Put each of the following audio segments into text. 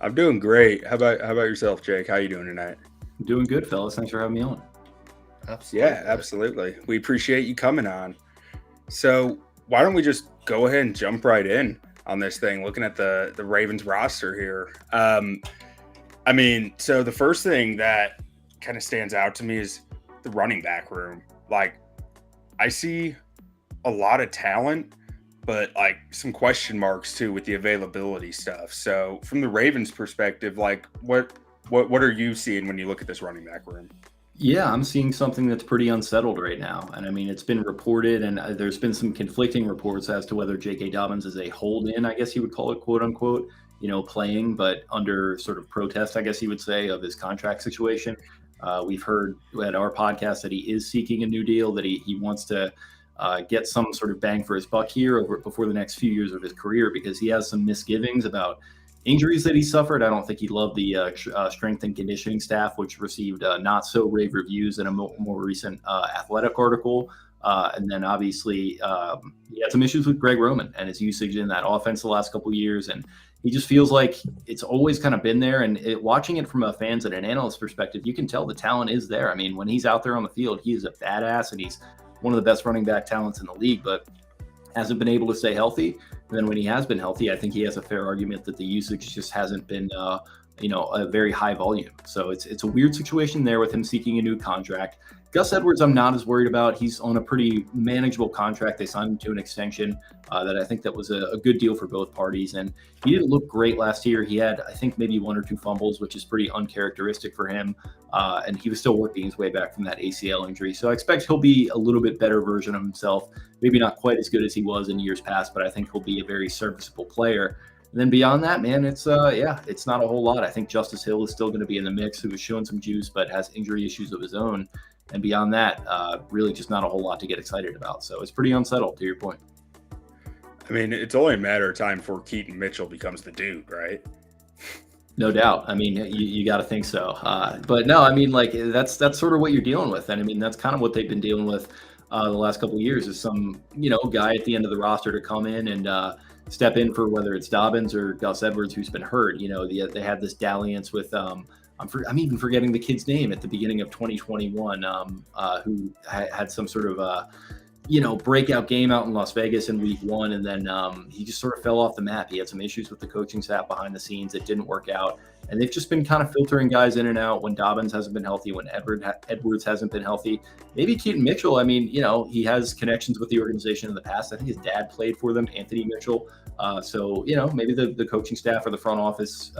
I'm doing great. How about yourself, Jake? How you doing tonight? Doing good, fellas. Thanks for having me on. Yeah, Absolutely. absolutely. We appreciate you coming on. So why don't we just go ahead and jump right in on this thing? Looking at the Ravens roster here. So the first thing that kind of stands out to me is the running back room. Like, I see a lot of talent, but like some question marks too with the availability stuff. So from the Ravens perspective, like what are you seeing when you look at this running back room? Yeah, I'm seeing something that's pretty unsettled right now. And I mean, it's been reported, and there's been some conflicting reports as to whether J.K. Dobbins is a hold in, I guess you would call it, quote unquote, playing, but under sort of protest, I guess you would say, of his contract situation. We've heard at our podcast that he is seeking a new deal, that he wants to get some sort of bang for his buck here before the next few years of his career, because he has some misgivings about injuries that he suffered. I don't think he loved the strength and conditioning staff, which received not so rave reviews in a more recent athletic article. And then obviously he had some issues with Greg Roman and his usage in that offense the last couple of years. And he just feels like it's always kind of been there. And watching it from a fans and an analyst perspective, you can tell the talent is there. I mean, when he's out there on the field, he is a badass, and he's one of the best running back talents in the league, but hasn't been able to stay healthy. And then when he has been healthy, I think he has a fair argument that the usage just hasn't been, a very high volume. So it's a weird situation there with him seeking a new contract. Gus Edwards, I'm not as worried about. He's on a pretty manageable contract. They signed him to an extension that I think that was a good deal for both parties. And he didn't look great last year. He had, I think, maybe one or two fumbles, which is pretty uncharacteristic for him. And he was still working his way back from that ACL injury. So I expect he'll be a little bit better version of himself. Maybe not quite as good as he was in years past, but I think he'll be a very serviceable player. And then beyond that, man, it's not a whole lot. I think Justice Hill is still going to be in the mix, who was showing some juice, but has injury issues of his own. And beyond that, really just not a whole lot to get excited about. So it's pretty unsettled, to your point. I mean, it's only a matter of time before Keaton Mitchell becomes the dude, right? No doubt. I mean, you got to think so. But no, I mean, like that's sort of what you're dealing with. And I mean, that's kind of what they've been dealing with the last couple of years, is some, guy at the end of the roster to come in and step in for whether it's Dobbins or Gus Edwards, who's been hurt. They had this dalliance with I'm even forgetting the kid's name at the beginning of 2021, who had some sort of breakout game out in Las Vegas in week one. And then he just sort of fell off the map. He had some issues with the coaching staff behind the scenes. It didn't work out. And they've just been kind of filtering guys in and out when Dobbins hasn't been healthy, when Edwards hasn't been healthy. Maybe Keaton Mitchell, I mean, he has connections with the organization in the past. I think his dad played for them, Anthony Mitchell. So maybe the coaching staff or the front office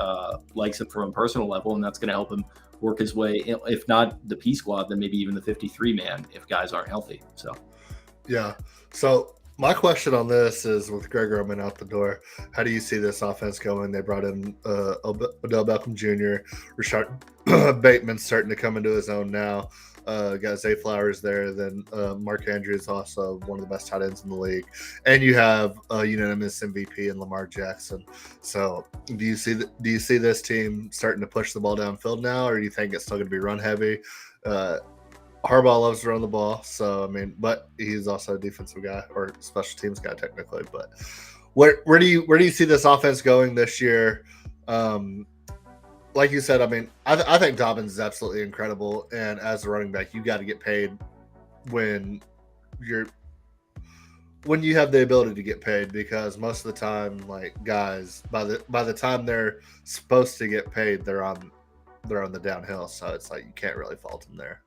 likes him from a personal level, and that's going to help him work his way, if not the P squad, then maybe even the 53 man if guys aren't healthy. So. Yeah. So my question on this is, with Greg Roman out the door, how do you see this offense going? They brought in Odell Beckham Jr., Rashard Bateman starting to come into his own now. Got Zay Flowers there. Then Mark Andrews, also one of the best tight ends in the league. And you have unanimous MVP in Lamar Jackson. So do you see this team starting to push the ball downfield now, or do you think it's still going to be run heavy? Harbaugh loves to run the ball, but he's also a defensive guy, or special teams guy technically. But where do you see this offense going this year? Like you said, I mean, I think Dobbins is absolutely incredible, and as a running back, you got to get paid when you have the ability to get paid, because most of the time, like, guys, by the time they're supposed to get paid, they're on the downhill. So it's like you can't really fault them there.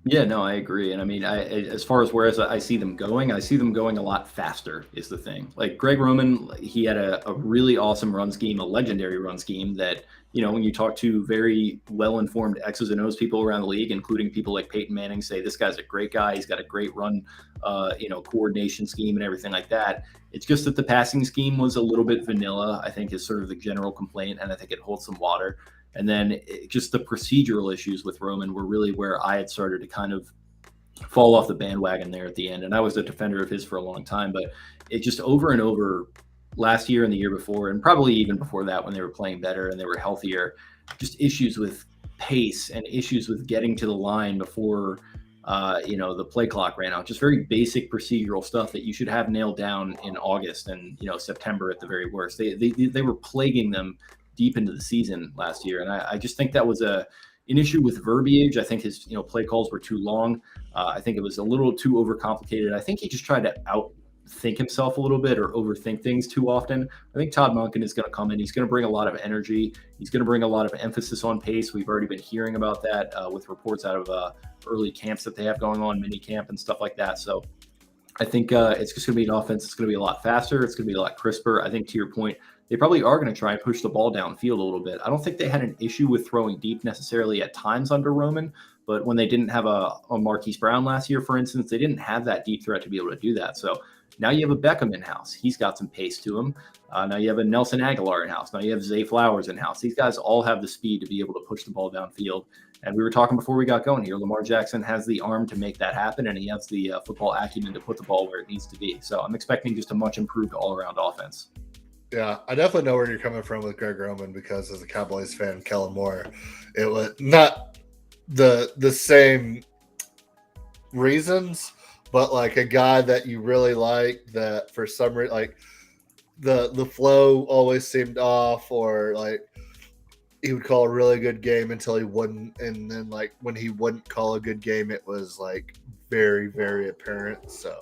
Yeah, no, I agree. And I mean, as far as whereas I see them going a lot faster is the thing. Like Greg Roman, he had a really awesome run scheme, a legendary run scheme that, when you talk to very well-informed X's and O's people around the league, including people like Peyton Manning, say this guy's a great guy. He's got a great run, coordination scheme and everything like that. It's just that the passing scheme was a little bit vanilla, I think, is sort of the general complaint. And I think it holds some water. And then just the procedural issues with Roman were really where I had started to kind of fall off the bandwagon there at the end. And I was a defender of his for a long time, but it just over and over last year and the year before, and probably even before that when they were playing better and they were healthier, just issues with pace and issues with getting to the line before, the play clock ran out. Just very basic procedural stuff that you should have nailed down in August and, September at the very worst. They were plaguing them deep into the season last year. And I just think that was an issue with verbiage. I think his play calls were too long. I think it was a little too overcomplicated. I think he just tried to outthink himself a little bit or overthink things too often. I think Todd Monken is going to come in. He's going to bring a lot of energy. He's going to bring a lot of emphasis on pace. We've already been hearing about that with reports out of early camps that they have going on, mini camp and stuff like that. So I think it's just going to be an offense that's going to be a lot faster. It's going to be a lot crisper. I think to your point, they probably are going to try and push the ball downfield a little bit. I don't think they had an issue with throwing deep necessarily at times under Roman, but when they didn't have a Marquise Brown last year, for instance, they didn't have that deep threat to be able to do that. So now you have a Beckham in-house. He's got some pace to him. Now you have a Nelson Aguilar in-house. Now you have Zay Flowers in-house. These guys all have the speed to be able to push the ball downfield. And we were talking before we got going here, Lamar Jackson has the arm to make that happen, and he has the football acumen to put the ball where it needs to be. So I'm expecting just a much improved all-around offense. Yeah, I definitely know where you're coming from with Greg Roman, because as a Cowboys fan, Kellen Moore, it was not the same reasons, but like a guy that you really like, that for some reason, like the flow always seemed off, or like he would call a really good game until he wouldn't, and then like when he wouldn't call a good game, it was like very, very apparent. So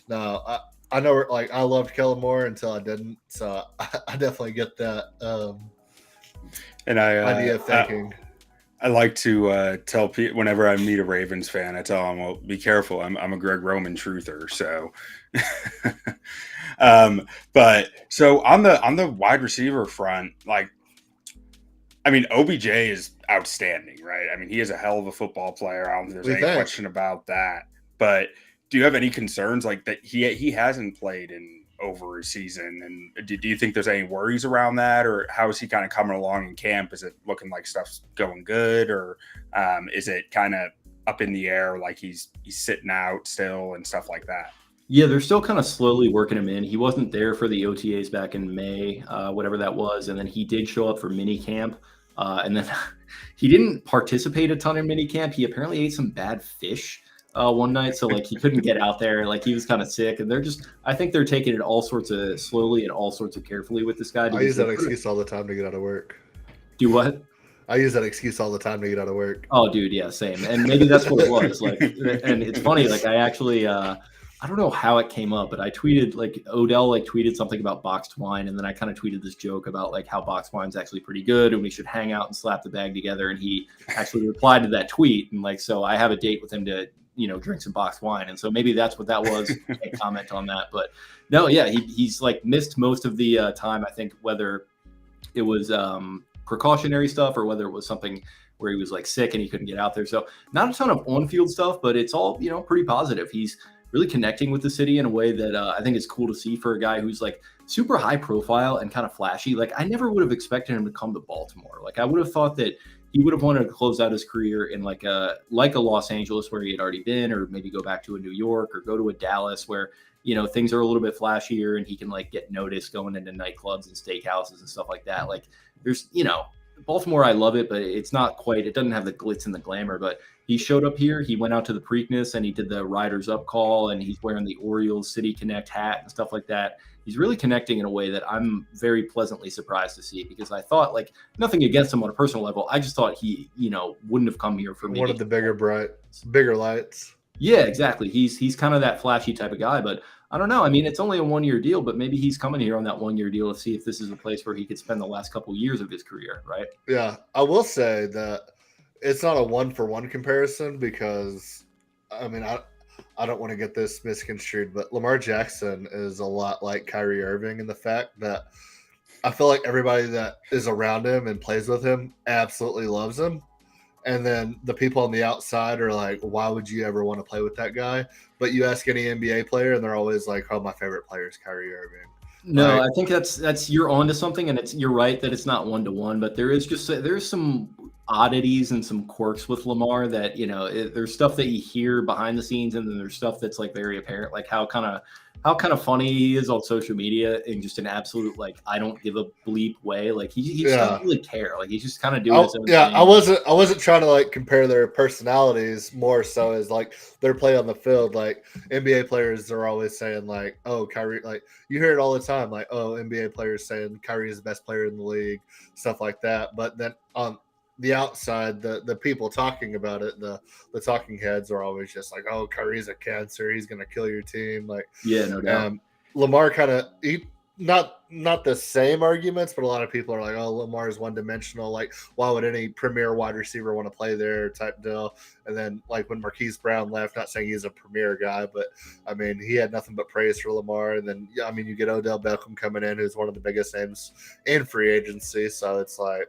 no, I know, like, I loved Kellen Moore until I didn't, so I definitely get that and idea of thinking. I like to tell people whenever I meet a Ravens fan, I tell them, well, be careful. I'm a Greg Roman truther. So, but so on the wide receiver front, like, I mean, OBJ is outstanding, right? I mean, he is a hell of a football player. I don't think there's any question about that. But do you have any concerns like that? He hasn't played in over a season, and do you think there's any worries around that, or how is he kind of coming along in camp? Is it looking like stuff's going good, or is it kind of up in the air, like he's sitting out still and stuff like that? Yeah, they're still kind of slowly working him in. He wasn't there for the OTAs back in May, whatever that was, and then he did show up for mini camp, and then he didn't participate a ton in mini camp. He apparently ate some bad fish one night, so like he couldn't get out there. Like he was kind of sick, and I think they're taking it all sorts of slowly and all sorts of carefully with this guy. I use that excuse all the time to get out of work. Do what? I use that excuse all the time to get out of work. Oh, dude, yeah, same. And maybe that's what it was. Like, and it's funny. Like, I actually, I don't know how it came up, but I tweeted, like, Odell tweeted something about boxed wine, and then I kind of tweeted this joke about like how boxed wine's actually pretty good, and we should hang out and slap the bag together. And he actually replied to that tweet, and like, so I have a date with him to, drink some boxed wine. And so maybe that's what that was. I comment on that, but no, yeah, he's like missed most of the time. I think whether it was precautionary stuff or whether it was something where he was like sick and he couldn't get out there. So not a ton of on-field stuff, but it's all, pretty positive. He's really connecting with the city in a way that I think is cool to see for a guy who's like super high profile and kind of flashy. Like I never would have expected him to come to Baltimore. Like I would have thought that he would have wanted to close out his career in like a Los Angeles where he had already been, or maybe go back to a New York or go to a Dallas where, things are a little bit flashier and he can like get noticed going into nightclubs and steakhouses and stuff like that. Like there's, Baltimore, I love it, but it's not quite, it doesn't have the glitz and the glamour, but he showed up here. He went out to the Preakness and he did the Riders Up call, and he's wearing the Orioles City Connect hat and stuff like that. He's really connecting in a way that I'm very pleasantly surprised to see, because I thought, like, nothing against him on a personal level. I just thought he, wouldn't have come here for me. One of the bigger lights. Yeah, exactly. He's kind of that flashy type of guy, but I don't know. I mean, it's only a 1-year deal, but maybe he's coming here on that 1-year deal to see if this is a place where he could spend the last couple of years of his career, right? Yeah, I will say that it's not a 1-for-1 comparison, because, I mean, I don't want to get this misconstrued, but Lamar Jackson is a lot like Kyrie Irving in the fact that I feel like everybody that is around him and plays with him absolutely loves him. And then the people on the outside are like, why would you ever want to play with that guy? But you ask any NBA player and they're always like, oh, my favorite player is Kyrie Irving. No, I think that's you're onto something, and you're right that it's not 1-to-1, but there's some oddities and some quirks with Lamar that, there's stuff that you hear behind the scenes, and then there's stuff that's like very apparent, like how kind of funny he is on social media in just an absolute, like, I don't give a bleep way. Like he just doesn't really care. Like he's just kind of doing his own thing. I wasn't trying to like compare their personalities, more so as like their play on the field. Like NBA players are always saying like, oh, Kyrie, like you hear it all the time, like, oh, NBA players saying Kyrie is the best player in the league, stuff like that. But then on the outside, the people talking about it, the talking heads are always just like, oh, Kyrie's a cancer, he's gonna kill your team. Like, yeah, no doubt. Lamar kind of not the same arguments, but a lot of people are like, oh, Lamar is one dimensional. Like, why would any premier wide receiver want to play there type deal? And then like when Marquise Brown left, not saying he's a premier guy, but I mean, he had nothing but praise for Lamar. And then, I mean, you get Odell Beckham coming in, who's one of the biggest names in free agency. So it's like,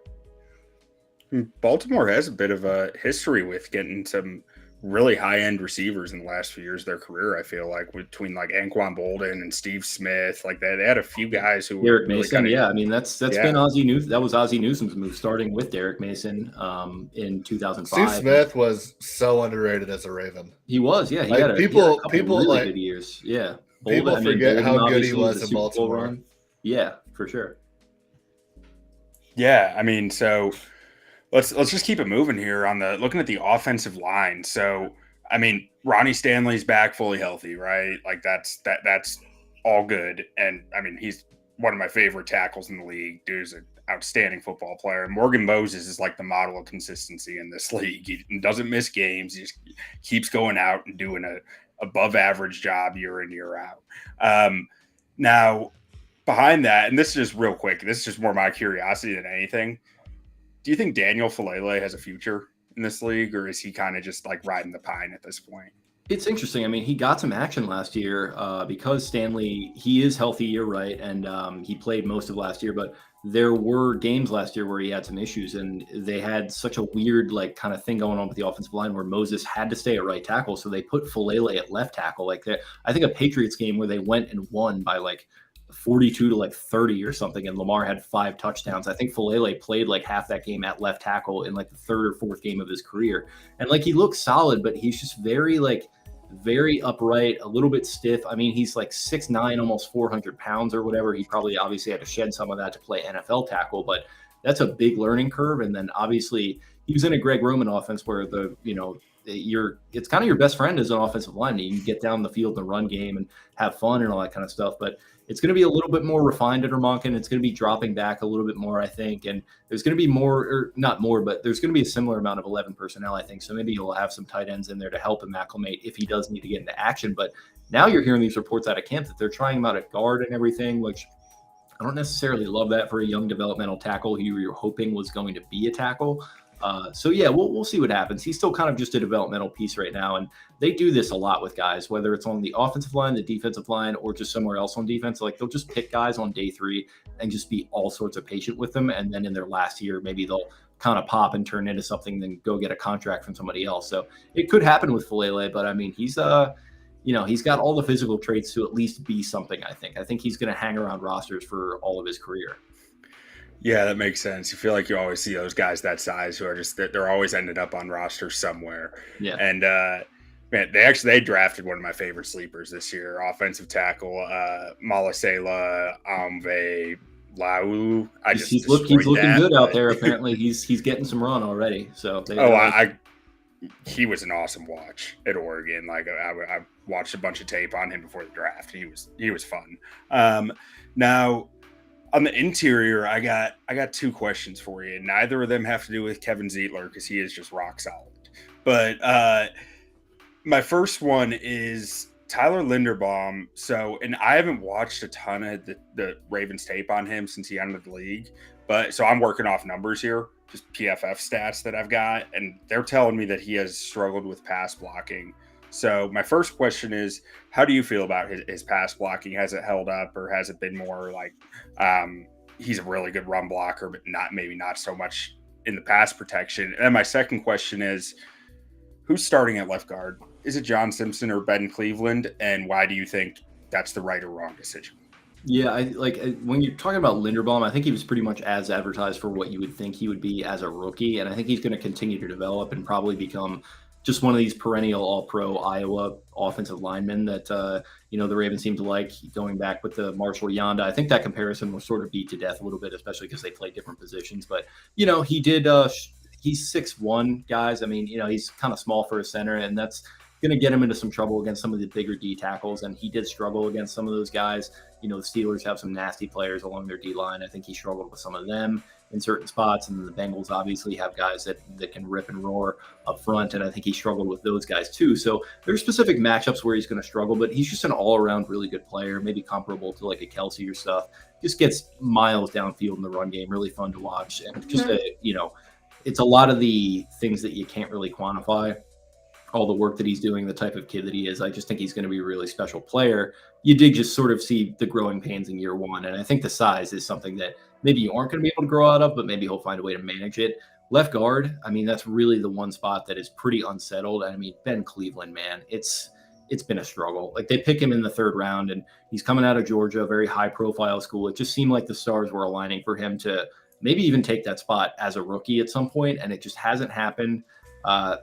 Baltimore has a bit of a history with getting some really high-end receivers in the last few years of their career. I feel like between like Anquan Bolden and Steve Smith, like they had a few guys who Derek were really Mason. I mean, that's been Ozzie Newsome. That was Ozzie Newsome's move, starting with Derek Mason in 2005. Steve Smith was so underrated as a Raven. He was, yeah. He like, had people really like good years. Yeah, people forget how good he was in Baltimore. Run. Yeah, for sure. Yeah, I mean, so let's just keep it moving here on looking at the offensive line. So, I mean, Ronnie Stanley's back fully healthy, right? Like that's all good. And I mean, he's one of my favorite tackles in the league. Dude's an outstanding football player. Morgan Moses is like the model of consistency in this league. He doesn't miss games. He just keeps going out and doing a above average job year in, year out. Now behind that, and this is just real quick, this is just more my curiosity than anything. Do you think Daniel Falele has a future in this league, or is he kind of just like riding the pine at this point? It's interesting. I mean, he got some action last year because Stanley, he is healthy, you're right, and he played most of last year, but there were games last year where he had some issues, and they had such a weird like kind of thing going on with the offensive line where Moses had to stay at right tackle, so they put Falele at left tackle. Like I think a Patriots game where they went and won by like 42 to like 30 or something, and Lamar had 5 touchdowns. I think Falele played like half that game at left tackle in like the 3rd or 4th game of his career. And like he looks solid, but he's just very upright, a little bit stiff. I mean, he's like 6'9", almost 400 pounds or whatever. He probably obviously had to shed some of that to play NFL tackle, but that's a big learning curve. And then obviously he was in a Greg Roman offense where it's kind of your best friend as an offensive lineman. You can get down the field in the run game and have fun and all that kind of stuff. But it's going to be a little bit more refined under Monken. It's going to be dropping back a little bit more, I think. And there's going to be more, or not more, but there's going to be a similar amount of 11 personnel, I think. So maybe you'll have some tight ends in there to help him acclimate if he does need to get into action. But now you're hearing these reports out of camp that they're trying him out at guard and everything, which I don't necessarily love that for a young developmental tackle who you're hoping was going to be a tackle. So yeah, we'll see what happens. He's still kind of just a developmental piece right now, and they do this a lot with guys, whether it's on the offensive line, the defensive line, or just somewhere else on defense. Like they'll just pick guys on day 3 and just be all sorts of patient with them, and then in their last year, maybe they'll kind of pop and turn into something, then go get a contract from somebody else. So it could happen with Falele, but I mean, he's he's got all the physical traits to at least be something. I think he's going to hang around rosters for all of his career. Yeah, that makes sense. You feel like you always see those guys that size who are just they're always ended up on rosters somewhere. Yeah. And man, they drafted one of my favorite sleepers this year, offensive tackle Malasela Amve Lau. He's looking good out there. Apparently, he's getting some run already. So he was an awesome watch at Oregon. Like I watched a bunch of tape on him before the draft. He was fun. Now, on the interior, I got 2 questions for you. Neither of them have to do with Kevin Zeitler because he is just rock solid. But my first one is Tyler Linderbaum. So, and I haven't watched a ton of the Ravens tape on him since he entered the league. But so I'm working off numbers here, just PFF stats that I've got, and they're telling me that he has struggled with pass blocking. So my first question is, how do you feel about his pass blocking? Has it held up, or has it been more like he's a really good run blocker, but not so much in the pass protection? And then my second question is, who's starting at left guard? Is it John Simpson or Ben Cleveland? And why do you think that's the right or wrong decision? Yeah, when you're talking about Linderbaum, I think he was pretty much as advertised for what you would think he would be as a rookie, and I think he's going to continue to develop and probably become just one of these perennial All-Pro Iowa offensive linemen that the Ravens seem to like. Going back with the Marshall Yanda, I think that comparison was sort of beat to death a little bit, especially because they play different positions. But he did. He's 6'1", guys. I mean, he's kind of small for a center, and that's going to get him into some trouble against some of the bigger D tackles. And he did struggle against some of those guys. The Steelers have some nasty players along their D line. I think he struggled with some of them in certain spots. And then the Bengals obviously have guys that can rip and roar up front. And I think he struggled with those guys too. So there's specific matchups where he's going to struggle, but he's just an all around really good player, maybe comparable to like a Kelsey or stuff. Just gets miles downfield in the run game, really fun to watch. And just it's a lot of the things that you can't really quantify. All the work that he's doing, the type of kid that he is, I just think he's going to be a really special player. You did just sort of see the growing pains in year one. And I think the size is something that maybe you aren't going to be able to grow out of, but maybe he'll find a way to manage it. Left guard, I mean, that's really the one spot that is pretty unsettled. I mean, Ben Cleveland, man, it's been a struggle. Like, they pick him in the third round, and he's coming out of Georgia, a very high profile school. It just seemed like the stars were aligning for him to maybe even take that spot as a rookie at some point, and it just hasn't happened.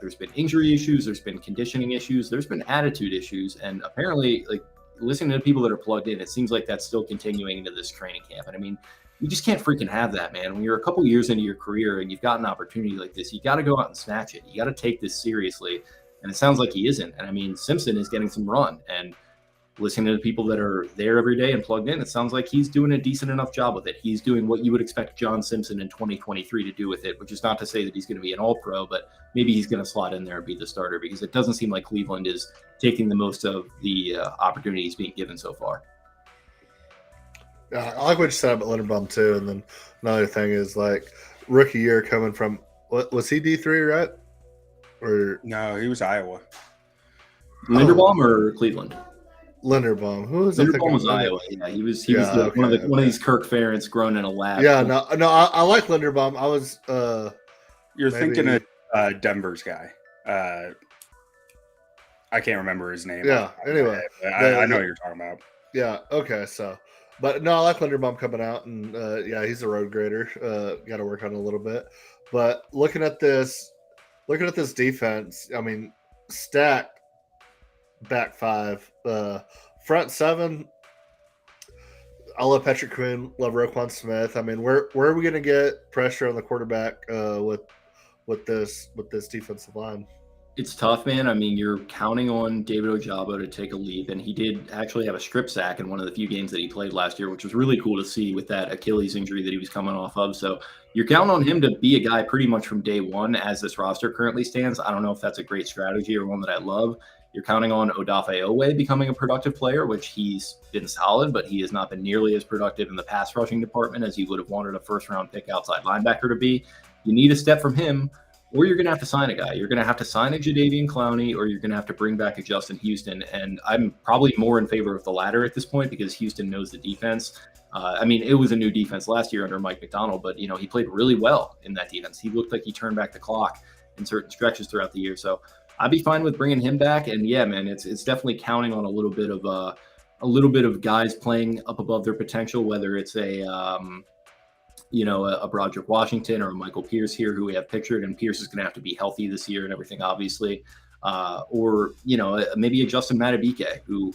There's been injury issues, there's been conditioning issues, there's been attitude issues, and apparently, like, listening to the people that are plugged in, it seems like that's still continuing into this training camp. And I mean, you just can't freaking have that, man. When you're a couple years into your career and you've got an opportunity like this, you got to go out and snatch it. You got to take this seriously, and it sounds like he isn't. And I mean, Simpson is getting some run, and listening to the people that are there every day and plugged in, it sounds like he's doing a decent enough job with it. He's doing what you would expect John Simpson in 2023 to do with it, which is not to say that he's going to be an all-pro, but maybe he's going to slot in there and be the starter, because it doesn't seem like Cleveland is taking the most of the opportunities being given so far. Yeah, I like what you said about Linderbaum too. And then another thing is, like, rookie year coming from, what was he, D3, right? Or no, he was Iowa. Linderbaum or Cleveland? Linderbaum. Who was Linderbaum? Was Iowa. Yeah, he was one of these Kirk Ferentz grown in a lab. Yeah, no, I like Linderbaum. I was you're thinking of Denver's guy. I can't remember his name. Yeah. Anyway, I know what you're talking about. Yeah. Okay. So, but no, I like Linderbaum coming out, and yeah, he's a road grader. Got to work on it a little bit. But looking at this defense, I mean, stacked back five, front seven. I love Patrick Quinn, love Roquan Smith. I mean, where are we going to get pressure on the quarterback with this defensive line? It's tough, man. I mean, you're counting on David Ojabo to take a leap, and he did actually have a strip sack in one of the few games that he played last year, which was really cool to see with that Achilles injury that he was coming off of. So you're counting on him to be a guy pretty much from day one as this roster currently stands. I don't know if that's a great strategy or one that I love. You're counting on Odafe Owe becoming a productive player, which he's been solid, but he has not been nearly as productive in the pass rushing department as you would have wanted a first-round pick outside linebacker to be. You need a step from him, or you're going to have to sign a guy. You're going to have to sign a Jadeveon Clowney, or you're going to have to bring back a Justin Houston. And I'm probably more in favor of the latter at this point, because Houston knows the defense. I mean, it was a new defense last year under Mike McDonald, but, you know, he played really well in that defense. He looked like he turned back the clock in certain stretches throughout the year. So I'd be fine with bringing him back. And yeah, man, it's definitely counting on a little bit of guys playing up above their potential, whether it's a Broderick Washington or a Michael Pierce here, who we have pictured, and Pierce is going to have to be healthy this year and everything, obviously. Or, you know, maybe a Justin Madubuike, who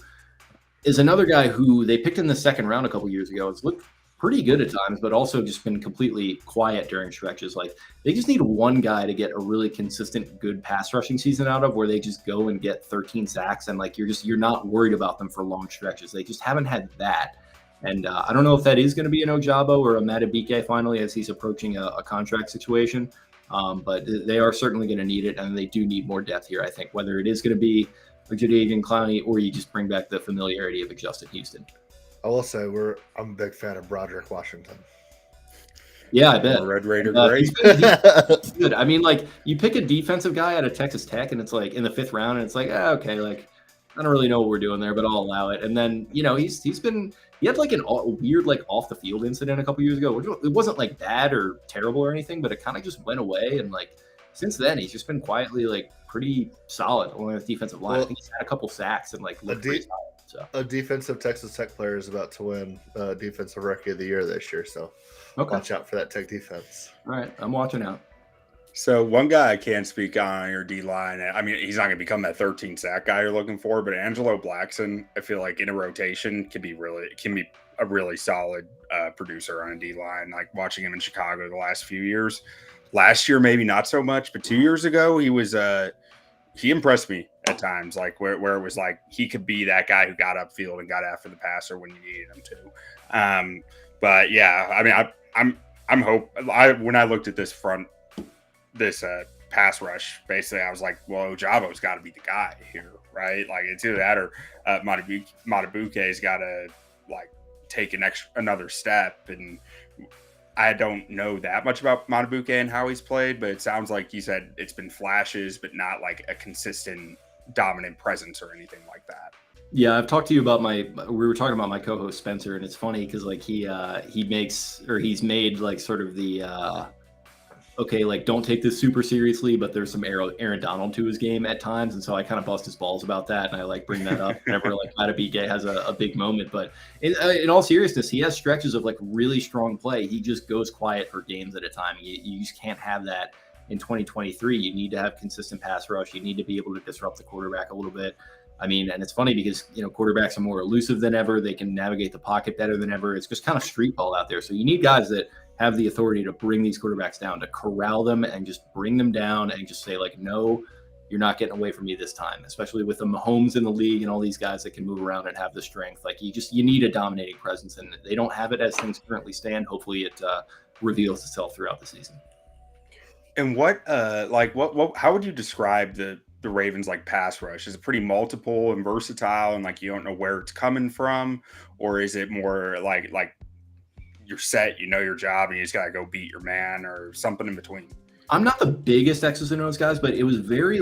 is another guy who they picked in the second round a couple years ago. It's looked pretty good at times, but also just been completely quiet during stretches. Like, they just need one guy to get a really consistent, good pass rushing season out of, where they just go and get 13 sacks, and like you're not worried about them for long stretches. They just haven't had that. And I don't know if that is going to be an Ojabo or a Madubuike finally, as he's approaching a contract situation. But they are certainly going to need it, and they do need more depth here, I think, whether it is going to be a Jadeveon Clowney or you just bring back the familiarity of a Justin Houston. I will say I'm a big fan of Broderick Washington. Yeah, I bet. Red Raider, great. He's good. I mean, like, you pick a defensive guy out of Texas Tech, and it's like in the fifth round, and it's like, okay, like, I don't really know what we're doing there, but I'll allow it. And then, you know, he had like a weird, like, off the field incident a couple years ago. It wasn't like bad or terrible or anything, but it kind of just went away. And like, since then, he's just been quietly, like, pretty solid along the defensive line. I think he's had a couple sacks and like looked pretty solid. So a defensive Texas Tech player is about to win Defensive Rookie of the Year this year, so watch out for that Tech defense. All right, I'm watching out. So one guy I can't speak on your D-line. I mean, he's not going to become that 13 sack guy you're looking for, but Angelo Blackson, I feel like in a rotation can be a really solid producer on a D-line. Like watching him in Chicago the last few years. Last year, maybe not so much, but 2 years ago, he impressed me at times, like where it was like he could be that guy who got upfield and got after the passer when you needed him to. But yeah, I mean, when I looked at this pass rush, basically, I was like, well, Ojabo's got to be the guy here, right? Like it's either that or Matabuke's got to like take another step. And I don't know that much about Matabuke and how he's played, but it sounds like you said it's been flashes, but not like a consistent dominant presence or anything like that. Yeah, I've talked to you about we were talking about my co-host Spencer, and it's funny because like he's made like sort of the okay, like don't take this super seriously, but there's some Aaron Donald to his game at times, and so I kind of bust his balls about that, and I like bring that up whenever like Matabuke has a big moment. But in all seriousness, he has stretches of like really strong play. He just goes quiet for games at a time. You just can't have that in 2023. You need to have consistent pass rush. You need to be able to disrupt the quarterback a little bit. I mean, and it's funny because, quarterbacks are more elusive than ever. They can navigate the pocket better than ever. It's just kind of street ball out there. So you need guys that have the authority to bring these quarterbacks down, to corral them and just bring them down and just say like, no, you're not getting away from me this time, especially with the Mahomes in the league and all these guys that can move around and have the strength. Like you need a dominating presence, and they don't have it as things currently stand. Hopefully it reveals itself throughout the season. And how would you describe the Ravens like pass rush? Is it pretty multiple and versatile and like you don't know where it's coming from, or is it more like you're set, you know your job, and you just gotta go beat your man, or something in between? I'm not the biggest X's and O's guys, but it was very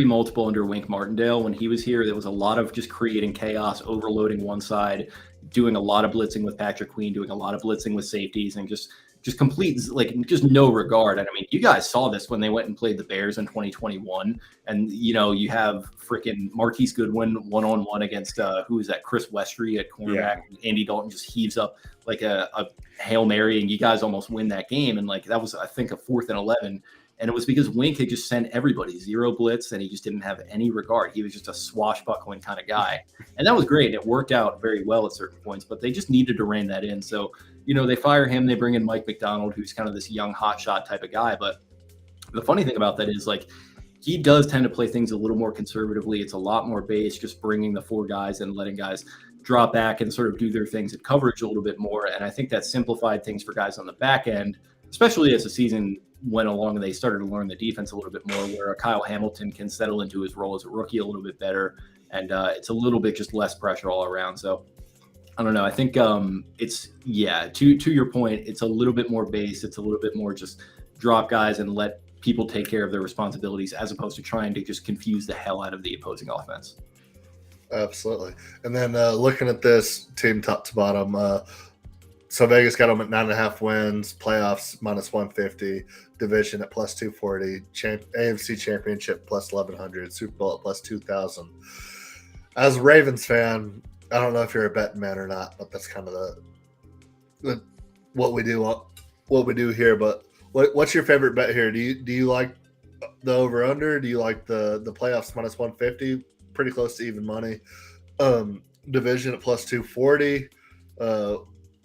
multiple under Wink Martindale when he was here. There was a lot of just creating chaos, overloading one side, doing a lot of blitzing with Patrick Queen, doing a lot of blitzing with safeties, and just complete like just no regard. And I mean, you guys saw this when they went and played the Bears in 2021, and you have freaking Marquise Goodwin one-on-one against who is that, Chris Westry at cornerback. Yeah. Andy Dalton just heaves up like a Hail Mary, and you guys almost win that game. And like that was, I think, a 4th and 11. And it was because Wink had just sent everybody zero blitz, and he just didn't have any regard. He was just a swashbuckling kind of guy. And that was great. It worked out very well at certain points, but they just needed to rein that in. So, they fire him. They bring in Mike McDonald, who's kind of this young hotshot type of guy. But the funny thing about that is like he does tend to play things a little more conservatively. It's a lot more base, just bringing the 4 guys and letting guys drop back and sort of do their things at coverage a little bit more. And I think that simplified things for guys on the back end, especially as the season went along and they started to learn the defense a little bit more, where Kyle Hamilton can settle into his role as a rookie a little bit better. And it's a little bit just less pressure all around. So I don't know. I think it's, to your point, it's a little bit more base. It's a little bit more just drop guys and let people take care of their responsibilities, as opposed to trying to just confuse the hell out of the opposing offense. Absolutely. And then looking at this team top to bottom, so Vegas got them at 9.5 wins, playoffs minus 150, division at plus 240, AFC Championship plus 1,100, Super Bowl at plus 2,000. As a Ravens fan, I don't know if you're a betting man or not, but that's kind of the what we do here. But what's your favorite bet here? Do you like the over under? Do you like the playoffs minus 150? Pretty close to even money. Division at plus 240.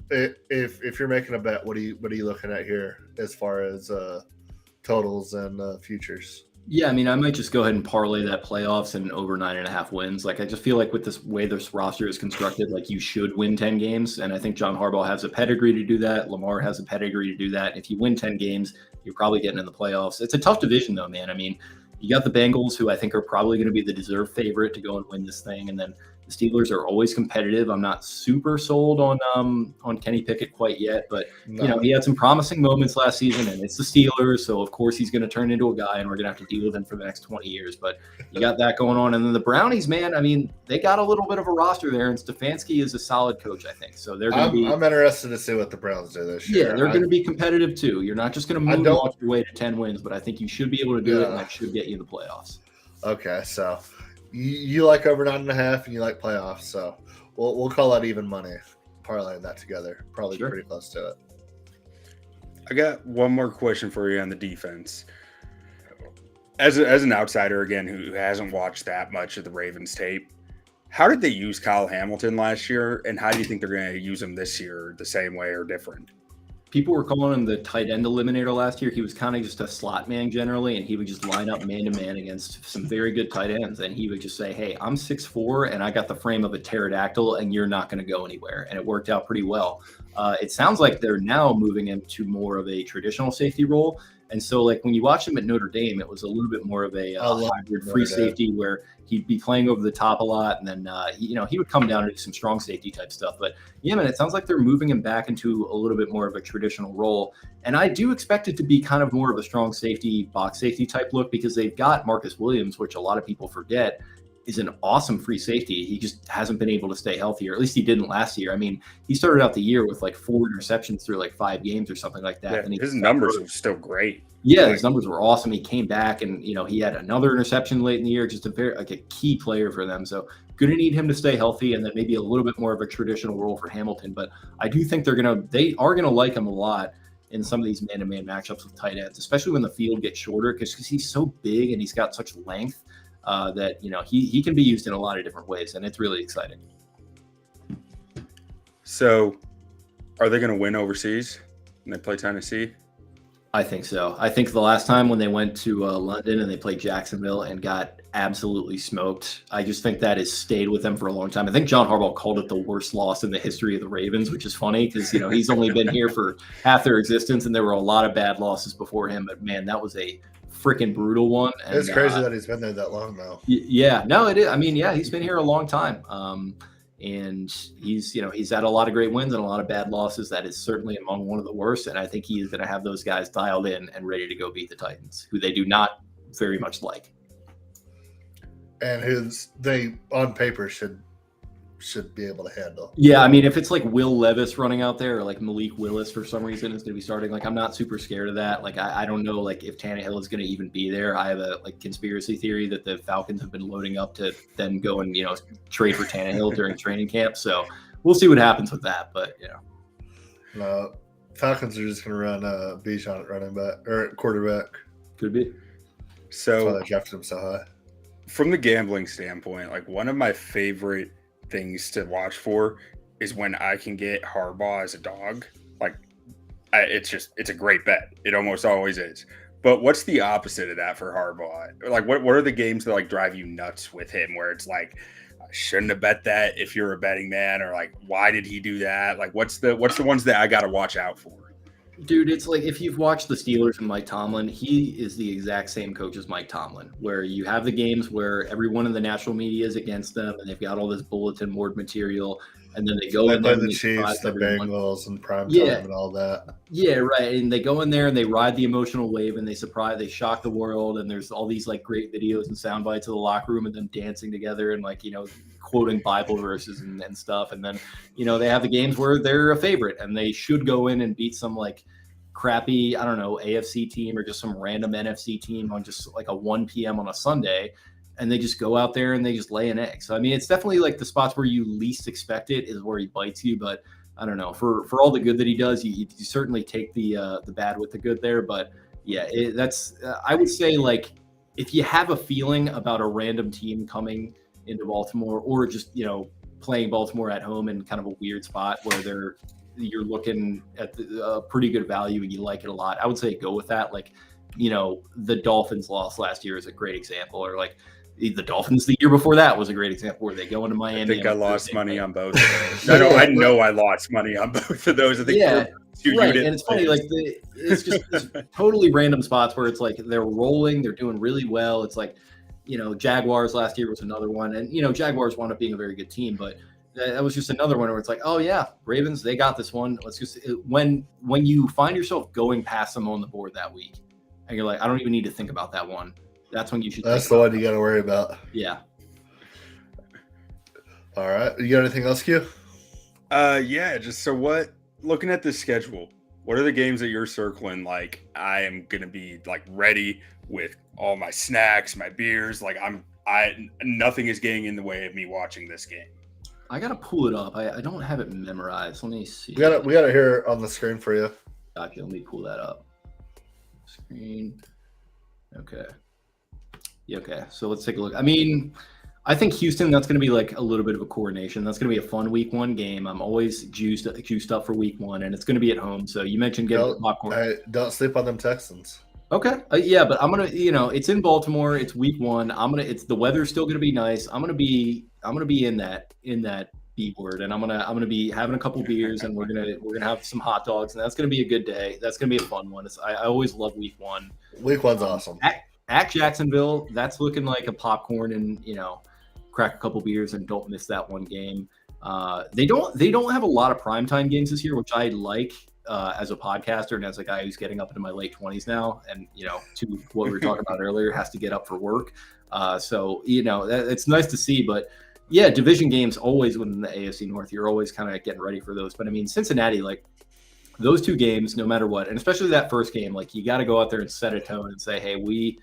If you're making a bet, what are you looking at here as far as totals and futures? Yeah, I mean, I might just go ahead and parlay that playoffs and over 9.5 wins. Like, I just feel like with this way this roster is constructed, like you should win 10 games. And I think John Harbaugh has a pedigree to do that. Lamar has a pedigree to do that. If you win 10 games, you're probably getting in the playoffs. It's a tough division though, man. I mean, you got the Bengals, who I think are probably going to be the deserved favorite to go and win this thing. And then the Steelers are always competitive. I'm not super sold on Kenny Pickett quite yet, but he had some promising moments last season, and it's the Steelers, so of course he's going to turn into a guy, and we're going to have to deal with him for the next 20 years. But you got that going on, and then the Brownies, man. I mean, they got a little bit of a roster there, and Stefanski is a solid coach, I think. So they're going to be. I'm interested to see what the Browns do this year. Yeah, they're going to be competitive too. You're not just going to your way to 10 wins, but I think you should be able to do it, and that should get you the playoffs. Okay, so You like over 9.5, and you like playoffs, so we'll call that even money. Parlaying that together, probably Sure. pretty close to it. I got one more question for you on the defense. As an outsider, again, who hasn't watched that much of the Ravens tape, how did they use Kyle Hamilton last year, and how do you think they're going to use him this year, the same way or different? People were calling him the tight end eliminator last year. He was kind of just a slot man generally, and he would just line up man to man against some very good tight ends. And he would just say, "Hey, I'm 6'4", and I got the frame of a pterodactyl, and you're not going to go anywhere." And it worked out pretty well. It sounds like they're now moving him to more of a traditional safety role. And so, like, when you watch him at Notre Dame, it was a little bit more of a hybrid free safety where he'd be playing over the top a lot. And then, he would come down and do some strong safety type stuff. But, yeah, man, it sounds like they're moving him back into a little bit more of a traditional role. And I do expect it to be kind of more of a strong safety, box safety type look because they've got Marcus Williams, which a lot of people forget is an awesome free safety. He just hasn't been able to stay healthy, or at least he didn't last year. I mean, he started out the year with like 4 interceptions through like 5 games or something like that. Yeah, and his numbers were still great. Yeah, his numbers were awesome. He came back and, he had another interception late in the year, just a key player for them. So going to need him to stay healthy and then maybe a little bit more of a traditional role for Hamilton. But I do think they are going to like him a lot in some of these man-to-man matchups with tight ends, especially when the field gets shorter because he's so big and he's got such length. That he can be used in a lot of different ways, and it's really exciting. So, are they going to win overseas when they play Tennessee? I think so. I think the last time when they went to London and they played Jacksonville and got absolutely smoked, I just think that has stayed with them for a long time. I think John Harbaugh called it the worst loss in the history of the Ravens, which is funny because he's only been here for half their existence, and there were a lot of bad losses before him. But man, that was a freaking brutal one. And, it's crazy that he's been there that long though. Yeah, no, it is. I mean, yeah, he's been here a long time. And he's had a lot of great wins and a lot of bad losses. That is certainly among one of the worst. And I think he is going to have those guys dialed in and ready to go beat the Titans, who they do not very much like. And they on paper should be able to handle. Yeah, I mean, if it's like Will Levis running out there or like Malik Willis for some reason is going to be starting, like I'm not super scared of that. Like I don't know like if Tannehill is going to even be there. I have a conspiracy theory that the Falcons have been loading up to then go and trade for Tannehill during training camp. So we'll see what happens with that. But no, Falcons are just going to run Bijan at running back or quarterback. Could be. So that's why they drafted him so high. From the gambling standpoint, like one of my favorite things to watch for is when I can get Harbaugh as a dog. Like it's a great bet. It almost always is. But what's the opposite of that for Harbaugh? Like what are the games that like drive you nuts with him where it's like I shouldn't have bet that if you're a betting man, or like why did he do that? Like what's the ones that I got to watch out for? Dude, it's like if you've watched the Steelers and Mike Tomlin, he is the exact same coach as Mike Tomlin, where you have the games where everyone in the national media is against them and they've got all this bulletin board material, and then they go in there and the Chiefs, the Bengals, and prime time and all that. Yeah, right. And they go in there and they ride the emotional wave and they shock the world, and there's all these like great videos and sound bites of the locker room and them dancing together and quoting Bible verses and stuff. And then, they have the games where they're a favorite and they should go in and beat some like crappy, I don't know, AFC team or just some random NFC team on just like a 1 p.m. on a Sunday. And they just go out there and they just lay an egg. So, I mean, it's definitely like the spots where you least expect it is where he bites you. But I don't know, for all the good that he does, you certainly take the bad with the good there. But yeah, I would say like if you have a feeling about a random team coming into Baltimore or just, playing Baltimore at home in kind of a weird spot where you're looking at a pretty good value and you like it a lot, I would say go with that. Like, the Dolphins loss last year is a great example, or like the Dolphins the year before that was a great example where they go into Miami. I think I lost money on both of those. I know I lost money on both of those. I think right. And it's funny, like it's just totally random spots where it's like they're rolling, they're doing really well. It's like, Jaguars last year was another one, and Jaguars wound up being a very good team, but that was just another one where it's like, oh yeah, Ravens, they got this one. Let's just when you find yourself going past them on the board that week, and you're like, I don't even need to think about that one. That's when you should. That's the one you got to worry about. Yeah. All right. You got anything else, Q? Yeah. Just so looking at the schedule, what are the games that you're circling? Like I am going to be like ready with all my snacks, my beers. Like I'm nothing is getting in the way of me watching this game. I gotta pull it up. I don't have it memorized. Let me see. We got it here on the screen for you. Gotcha. Let me pull that up. Screen. Okay. Yeah, okay. So let's take a look. I mean, I think Houston, that's going to be like a little bit of a coronation. That's going to be a fun week 1 game. I'm always juiced up for week 1, and it's going to be at home. So you mentioned getting the popcorn. Don't sleep on them Texans. Okay. Yeah, but I'm going to, it's in Baltimore. It's week 1. The weather's still going to be nice. I'm going to be in that B word, and I'm going to be having a couple beers, and we're going to have some hot dogs, and that's going to be a good day. That's going to be a fun one. I always love week 1. Week 1's awesome. At Jacksonville, that's looking like a popcorn and, crack a couple beers and don't miss that one game. They don't have a lot of primetime games this year, which I like as a podcaster and as a guy who's getting up into my late 20s now. And, to what we were talking about earlier, has to get up for work. So, it's nice to see. But, yeah, division games always within the AFC North. You're always kind of getting ready for those. But, I mean, Cincinnati, like, those 2 games, no matter what, and especially that first game, like, you got to go out there and set a tone and say, hey, we